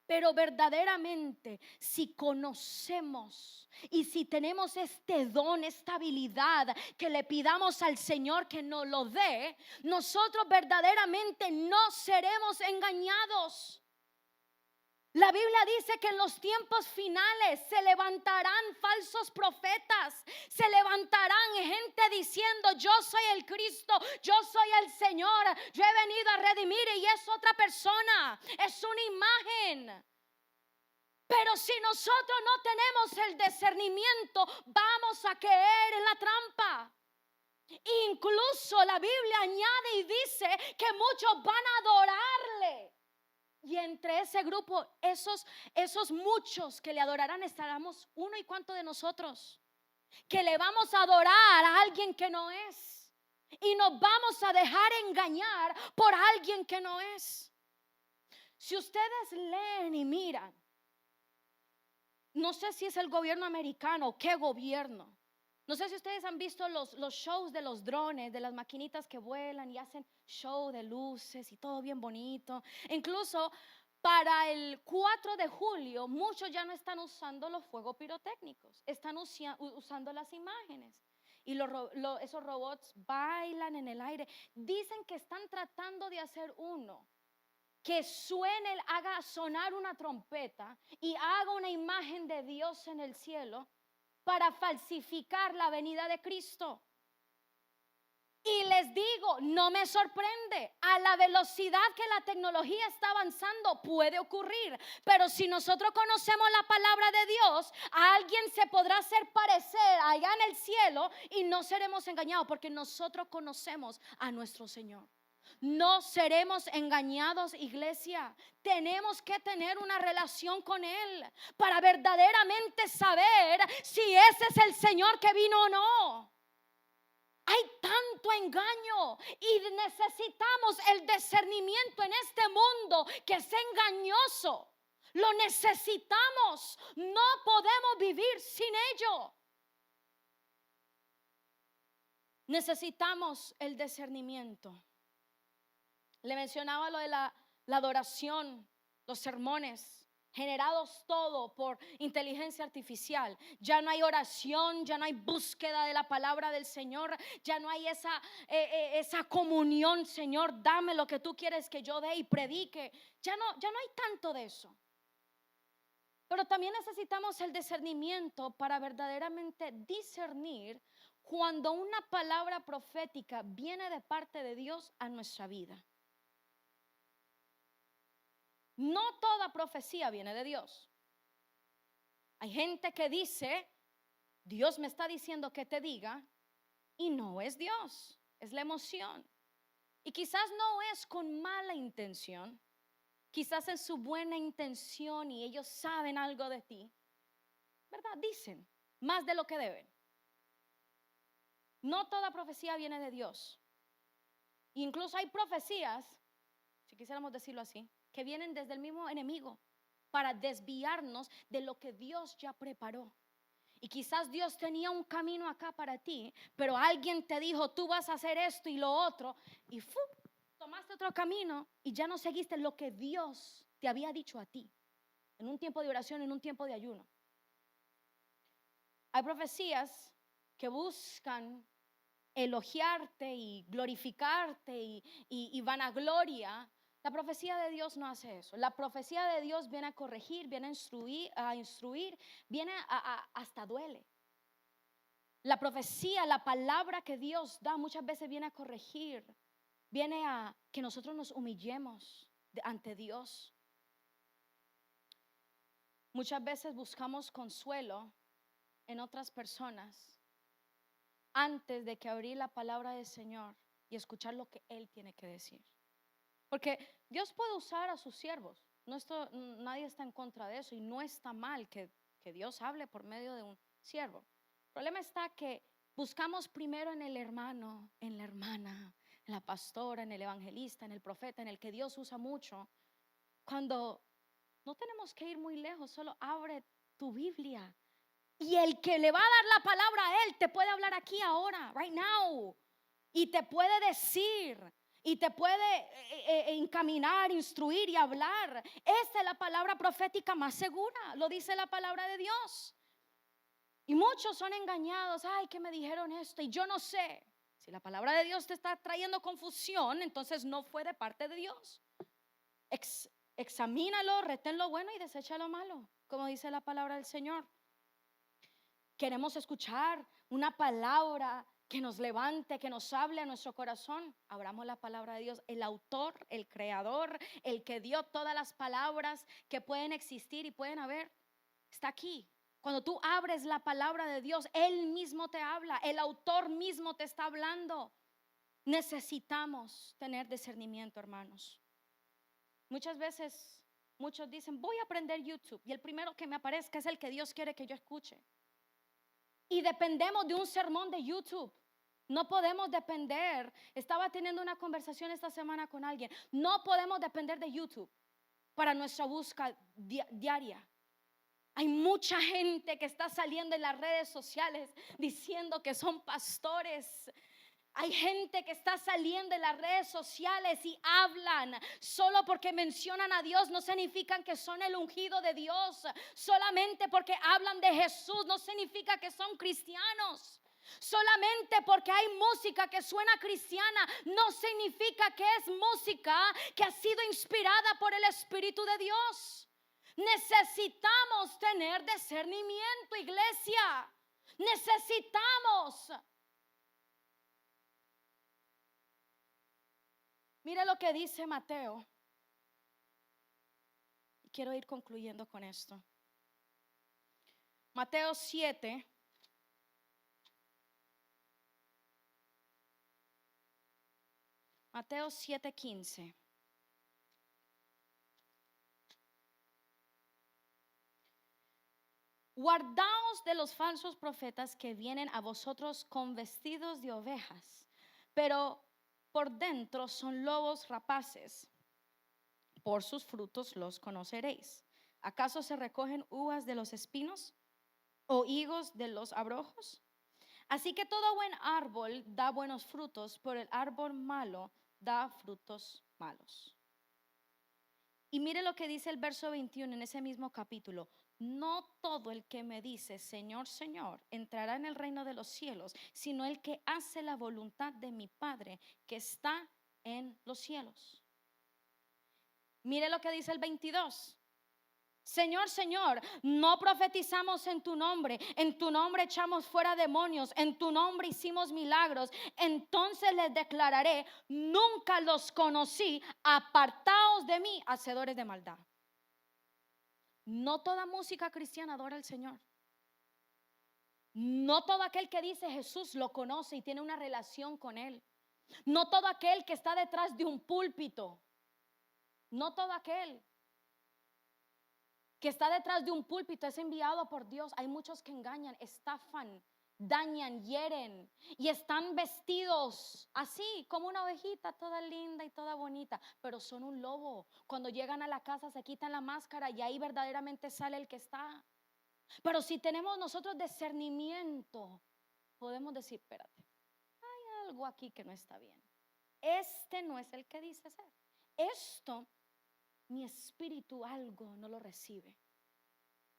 Pero verdaderamente, si conocemos y si tenemos este don, esta habilidad, que le pidamos al Señor que nos lo dé, nosotros verdaderamente no seremos engañados. La Biblia dice que en los tiempos finales se levantarán falsos profetas, se levantarán gente diciendo, yo soy el Cristo, yo soy el Señor, yo he venido a redimir, y es otra persona, es una imagen. Pero si nosotros no tenemos el discernimiento, vamos a caer en la trampa. Incluso la Biblia añade y dice que muchos van a adorarle. Y entre ese grupo, esos muchos que le adorarán, estaremos uno y cuánto de nosotros que le vamos a adorar a alguien que no es. Y nos vamos a dejar engañar por alguien que no es. Si ustedes leen y miran, no sé si es el gobierno americano o qué gobierno. No sé si ustedes han visto los shows de los drones, de las maquinitas que vuelan y hacen show de luces y todo bien bonito. Incluso para el 4 de julio, muchos ya no están usando los fuegos pirotécnicos, están usando las imágenes. Y esos robots bailan en el aire. Dicen que están tratando de hacer uno que suene, haga sonar una trompeta y haga una imagen de Dios en el cielo para falsificar la venida de Cristo. Y les digo, no me sorprende, a la velocidad que la tecnología está avanzando puede ocurrir, pero si nosotros conocemos la palabra de Dios, a alguien se podrá hacer parecer allá en el cielo y no seremos engañados porque nosotros conocemos a nuestro Señor. No seremos engañados, iglesia. Tenemos que tener una relación con Él para verdaderamente saber si ese es el Señor que vino o no. Hay tanto engaño y necesitamos el discernimiento en este mundo que es engañoso. Lo necesitamos. No podemos vivir sin ello. Necesitamos el discernimiento. Le mencionaba lo de la adoración, los sermones, generados todo por inteligencia artificial. Ya no hay oración, ya no hay búsqueda de la palabra del Señor, ya no hay esa comunión. Señor, dame lo que tú quieres que yo dé y predique. Ya no hay tanto de eso. Pero también necesitamos el discernimiento para verdaderamente discernir cuando una palabra profética viene de parte de Dios a nuestra vida. No toda profecía viene de Dios. Hay gente que dice, Dios me está diciendo que te diga, y no es Dios, es la emoción. Y quizás no es con mala intención, quizás es su buena intención y ellos saben algo de ti, ¿verdad? Dicen más de lo que deben. No toda profecía viene de Dios. Incluso hay profecías, si quisiéramos decirlo así, que vienen desde el mismo enemigo para desviarnos de lo que Dios ya preparó. Y quizás Dios tenía un camino acá para ti, pero alguien te dijo, tú vas a hacer esto y lo otro, y tomaste otro camino y ya no seguiste lo que Dios te había dicho a ti, en un tiempo de oración, en un tiempo de ayuno. Hay profecías que buscan elogiarte y glorificarte y vanagloria. La profecía de Dios no hace eso. La profecía de Dios viene a corregir, viene a instruir, viene hasta duele. La profecía, la palabra que Dios da muchas veces viene a corregir, viene a que nosotros nos humillemos ante Dios. Muchas veces buscamos consuelo en otras personas antes de que abrir la palabra del Señor y escuchar lo que Él tiene que decir. Porque Dios puede usar a sus siervos. Nadie está en contra de eso y no está mal que Dios hable por medio de un siervo. El problema está que buscamos primero en el hermano, en la hermana, en la pastora, en el evangelista, en el profeta, en el que Dios usa mucho. Cuando no tenemos que ir muy lejos, solo abre tu Biblia. Y el que le va a dar la palabra a Él te puede hablar aquí ahora, right now. Y te puede decir, y te puede encaminar, instruir y hablar. Esta es la palabra profética más segura, lo dice la palabra de Dios. Y muchos son engañados, ay, que me dijeron esto y yo no sé. Si la palabra de Dios te está trayendo confusión, entonces no fue de parte de Dios. Examínalo, retén lo bueno y desecha lo malo, como dice la palabra del Señor. Queremos escuchar una palabra que nos levante, que nos hable a nuestro corazón. Abramos la palabra de Dios, el autor, el creador, el que dio todas las palabras que pueden existir y pueden haber. Está aquí. Cuando tú abres la palabra de Dios, Él mismo te habla, el autor mismo te está hablando. Necesitamos tener discernimiento, hermanos. Muchas veces, muchos dicen, voy a aprender YouTube, y el primero que me aparezca es el que Dios quiere que yo escuche. Y dependemos de un sermón de YouTube. No podemos depender. Estaba teniendo una conversación esta semana con alguien. No podemos depender de YouTube para nuestra búsqueda diaria. Hay mucha gente que está saliendo en las redes sociales diciendo que son pastores. Hay gente que está saliendo en las redes sociales y hablan. Solo porque mencionan a Dios no significa que son el ungido de Dios. Solamente porque hablan de Jesús no significa que son cristianos. Solamente porque hay música que suena cristiana no significa que es música que ha sido inspirada por el Espíritu de Dios. Necesitamos tener discernimiento, iglesia. Necesitamos. Mira lo que dice Mateo. Y quiero ir concluyendo con esto. Mateo 7. Mateo 7:15. Guardaos de los falsos profetas que vienen a vosotros con vestidos de ovejas, pero por dentro son lobos rapaces. Por sus frutos los conoceréis. ¿Acaso se recogen uvas de los espinos o higos de los abrojos? Así que todo buen árbol da buenos frutos, pero el árbol malo da frutos malos. Y mire lo que dice el verso 21 en ese mismo capítulo. No todo el que me dice Señor, Señor entrará en el reino de los cielos, sino el que hace la voluntad de mi Padre que está en los cielos. Mire lo que dice el 22. Señor, Señor, no profetizamos en tu nombre echamos fuera demonios, en tu nombre hicimos milagros. Entonces les declararé, nunca los conocí, apartaos de mí, hacedores de maldad. No toda música cristiana adora al Señor. No todo aquel que dice Jesús lo conoce y tiene una relación con Él. No todo aquel que está detrás de un púlpito. No todo aquel que está detrás de un púlpito es enviado por Dios. Hay muchos que engañan, estafan, dañan, hieren y están vestidos así como una ovejita toda linda y toda bonita, pero son un lobo. Cuando llegan a la casa se quitan la máscara y ahí verdaderamente sale el que está. Pero si tenemos nosotros discernimiento, podemos decir, espérate, hay algo aquí que no está bien. Este no es el que dice ser. Esto, mi espíritu algo no lo recibe.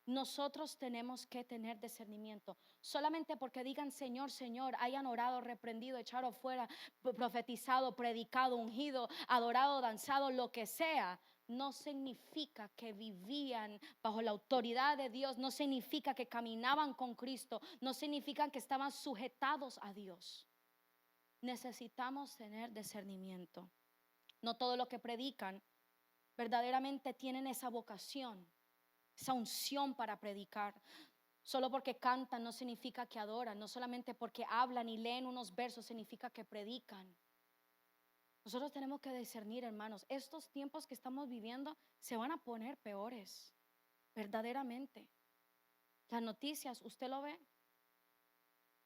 Nosotros tenemos que tener discernimiento. Solamente porque digan Señor, Señor, hayan orado, reprendido, echado fuera, profetizado, predicado, ungido, adorado, danzado, lo que sea, no significa que vivían bajo la autoridad de Dios. No significa que caminaban con Cristo. No significa que estaban sujetados a Dios. Necesitamos tener discernimiento. No todo lo que predican verdaderamente tienen esa vocación, esa unción para predicar. Solo porque cantan no significa que adoran. No solamente porque hablan y leen unos versos significa que predican. Nosotros tenemos que discernir, hermanos. Estos tiempos que estamos viviendo se van a poner peores, verdaderamente. Las noticias, usted lo ve,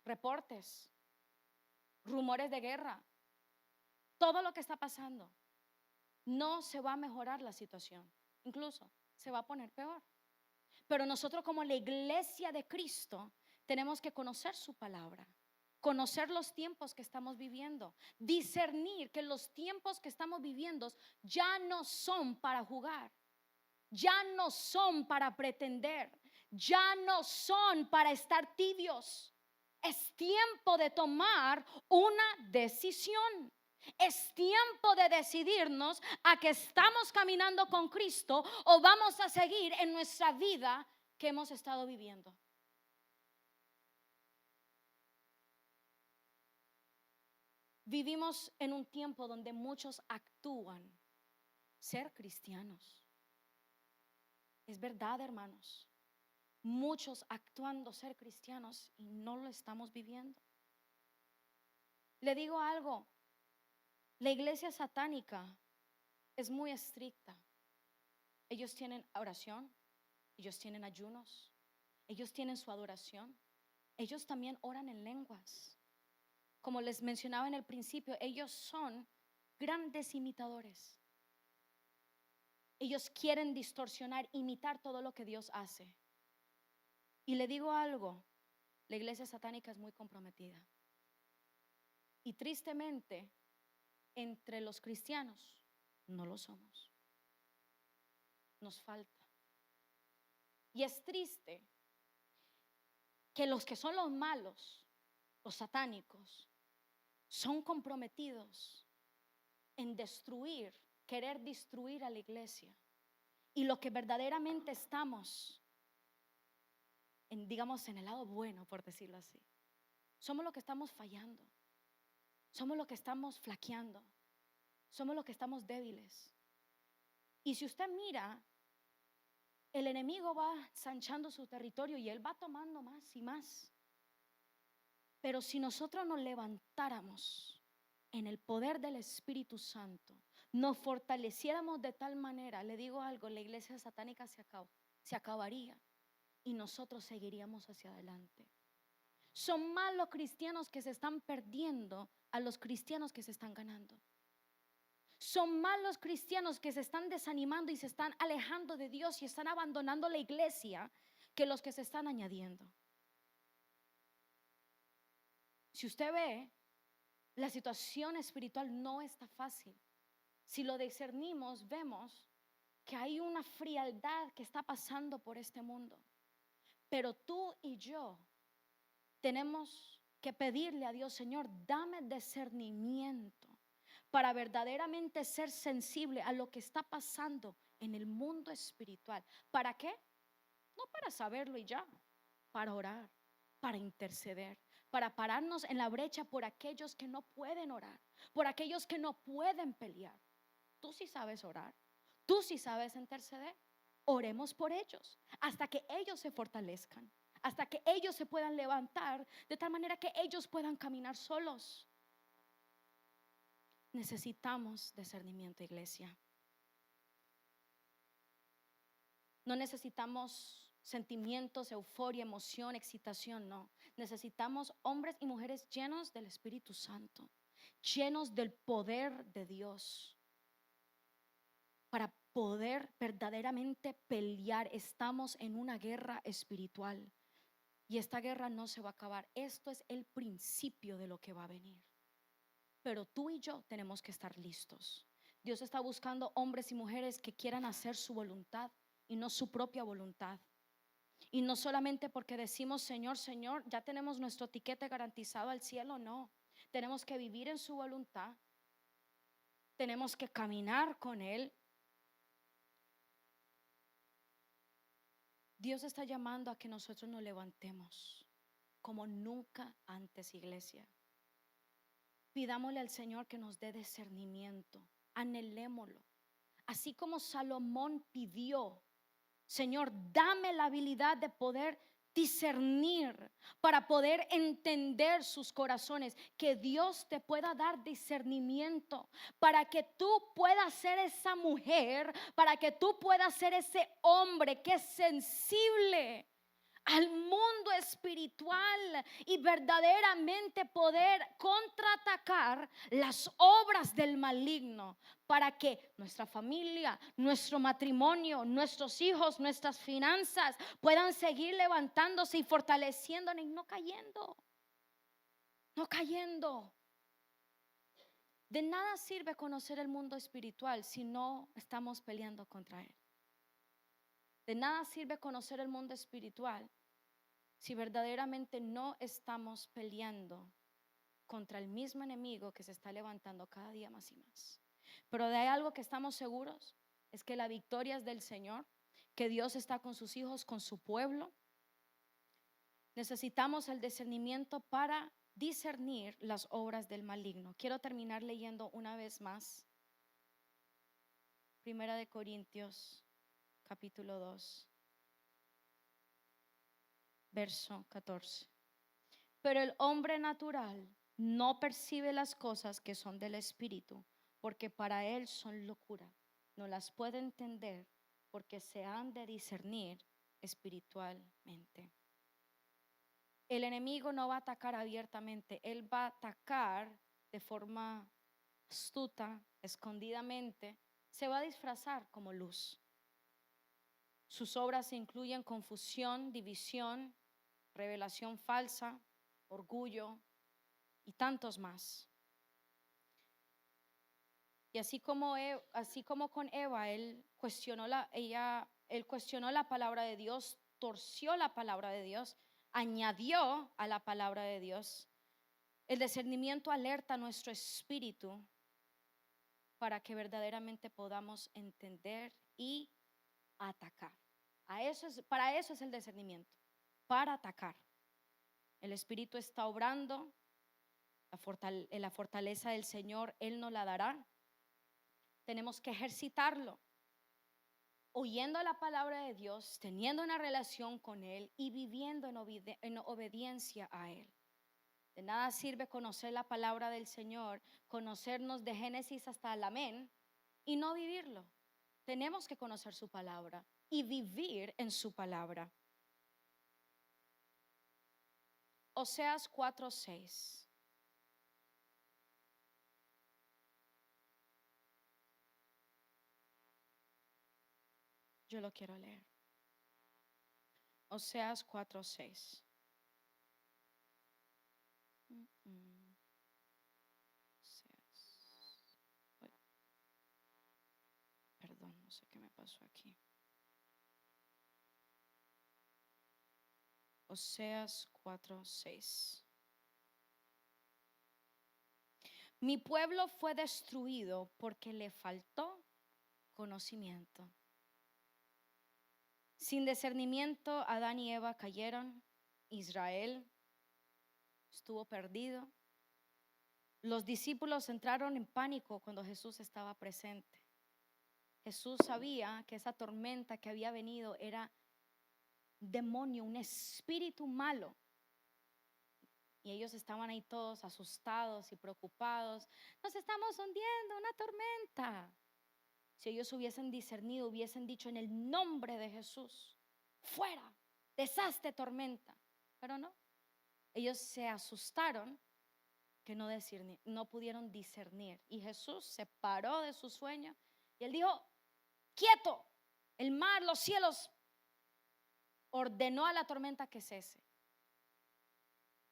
reportes, rumores de guerra, todo lo que está pasando. No se va a mejorar la situación, incluso se va a poner peor. Pero nosotros como la iglesia de Cristo tenemos que conocer su palabra, conocer los tiempos que estamos viviendo, discernir que los tiempos que estamos viviendo ya no son para jugar, ya no son para pretender, ya no son para estar tibios. Es tiempo de tomar una decisión. Es tiempo de decidirnos a que estamos caminando con Cristo o vamos a seguir en nuestra vida que hemos estado viviendo. Vivimos en un tiempo donde muchos actúan ser cristianos. Es verdad, hermanos. muchos actuando ser cristianos y no lo estamos viviendo. Le digo algo, la iglesia satánica es muy estricta. Ellos tienen oración, ellos tienen ayunos, ellos tienen su adoración, ellos también oran en lenguas. Como les mencionaba en el principio, ellos son grandes imitadores. Ellos quieren distorsionar, imitar todo lo que Dios hace. Y le digo algo, la iglesia satánica es muy comprometida. Y tristemente, entre los cristianos no lo somos. Nos falta. Y es triste que los que son los malos, los satánicos, son comprometidos en destruir, querer destruir a la iglesia. Y lo que verdaderamente estamos en, digamos, en el lado bueno, por decirlo así, somos los que estamos fallando, somos los que estamos flaqueando, somos los que estamos débiles. Y si usted mira, el enemigo va ensanchando su territorio y él va tomando más y más. Pero si nosotros nos levantáramos en el poder del Espíritu Santo, nos fortaleciéramos de tal manera, le digo algo, la iglesia satánica se acabaría y nosotros seguiríamos hacia adelante. Son más los cristianos que se están perdiendo a los cristianos que se están ganando. Son más los cristianos que se están desanimando y se están alejando de Dios y están abandonando la iglesia que los que se están añadiendo. Si usted ve, la situación espiritual no está fácil. Si lo discernimos, vemos que hay una frialdad que está pasando por este mundo. Pero tú y yo tenemos que pedirle a Dios, Señor, dame discernimiento para verdaderamente ser sensible a lo que está pasando en el mundo espiritual. ¿Para qué? No para saberlo y ya, para orar, para interceder, para pararnos en la brecha por aquellos que no pueden orar, por aquellos que no pueden pelear. Tú sí sabes orar, tú sí sabes interceder. Oremos por ellos hasta que ellos se fortalezcan, hasta que ellos se puedan levantar de tal manera que ellos puedan caminar solos. Necesitamos discernimiento, iglesia. No necesitamos sentimientos, euforia, emoción, excitación, no. Necesitamos hombres y mujeres llenos del Espíritu Santo, llenos del poder de Dios, para poder verdaderamente pelear. Estamos en una guerra espiritual y esta guerra no se va a acabar. Esto es el principio de lo que va a venir. Pero tú y yo tenemos que estar listos. Dios está buscando hombres y mujeres que quieran hacer su voluntad y no su propia voluntad. Y no solamente porque decimos Señor, Señor, ya tenemos nuestro tiquete garantizado al cielo, no. Tenemos que vivir en su voluntad. Tenemos que caminar con Él. Dios está llamando a que nosotros nos levantemos como nunca antes, iglesia. Pidámosle al Señor que nos dé discernimiento, anhelémoslo. Así como Salomón pidió, Señor, dame la habilidad de poder discernir, para poder entender sus corazones, que Dios te pueda dar discernimiento, para que tú puedas ser esa mujer, para que tú puedas ser ese hombre que es sensible al mundo espiritual y verdaderamente poder contraatacar las obras del maligno, para que nuestra familia, nuestro matrimonio, nuestros hijos, nuestras finanzas puedan seguir levantándose y fortaleciéndose y no cayendo. No cayendo. De nada sirve conocer el mundo espiritual si no estamos peleando contra él. De nada sirve conocer el mundo espiritual si verdaderamente no estamos peleando contra el mismo enemigo que se está levantando cada día más y más. Pero de algo que estamos seguros es que la victoria es del Señor, que Dios está con sus hijos, con su pueblo. Necesitamos el discernimiento para discernir las obras del maligno. Quiero terminar leyendo una vez más Primera de Corintios capítulo 2. verso 14. Pero el hombre natural no percibe las cosas que son del Espíritu, porque para él son locura. No las puede entender porque se han de discernir espiritualmente. El enemigo no va a atacar abiertamente, él va a atacar de forma astuta, escondidamente, se va a disfrazar como luz. Sus obras incluyen confusión, división, revelación falsa, orgullo y tantos más. Y así como con Eva, él cuestionó la palabra de Dios, torció la palabra de Dios, añadió a la palabra de Dios. El discernimiento alerta a nuestro espíritu para que verdaderamente podamos entender y atacar. Para eso es el discernimiento, para atacar. El Espíritu está obrando, la fortaleza del Señor Él nos la dará. Tenemos que ejercitarlo, oyendo la palabra de Dios, teniendo una relación con Él y viviendo en obediencia a Él. De nada sirve conocer la palabra del Señor, conocernos de Génesis hasta el Amén y no vivirlo. Tenemos que conocer su palabra y vivir en su palabra. Oseas 4:6. Yo lo quiero leer. Oseas 4:6. Perdón, no sé qué me pasó aquí. Oseas 4:6. Mi pueblo fue destruido porque le faltó conocimiento. Sin discernimiento, Adán y Eva cayeron. Israel estuvo perdido. Los discípulos entraron en pánico cuando Jesús estaba presente. Jesús sabía que esa tormenta que había venido era demonio, un espíritu malo. Y ellos estaban ahí todos asustados y preocupados. Nos estamos hundiendo, una tormenta. Si ellos hubiesen discernido, hubiesen dicho en el nombre de Jesús, fuera, desastre, tormenta. Pero no, ellos se asustaron que no pudieron discernir. Y Jesús se paró de su sueño y él dijo, quieto, el mar, los cielos, ordenó a la tormenta que cese.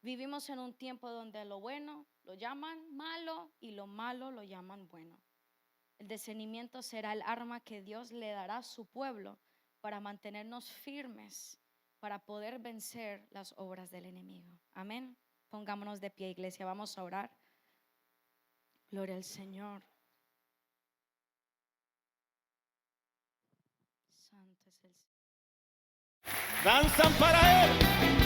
Vivimos en un tiempo donde lo bueno lo llaman malo y lo malo lo llaman bueno. El discernimiento será el arma que Dios le dará a su pueblo para mantenernos firmes, para poder vencer las obras del enemigo. Amén. Pongámonos de pie, iglesia, vamos a orar. Gloria al Señor. Santo es el Señor. Danzan para Él.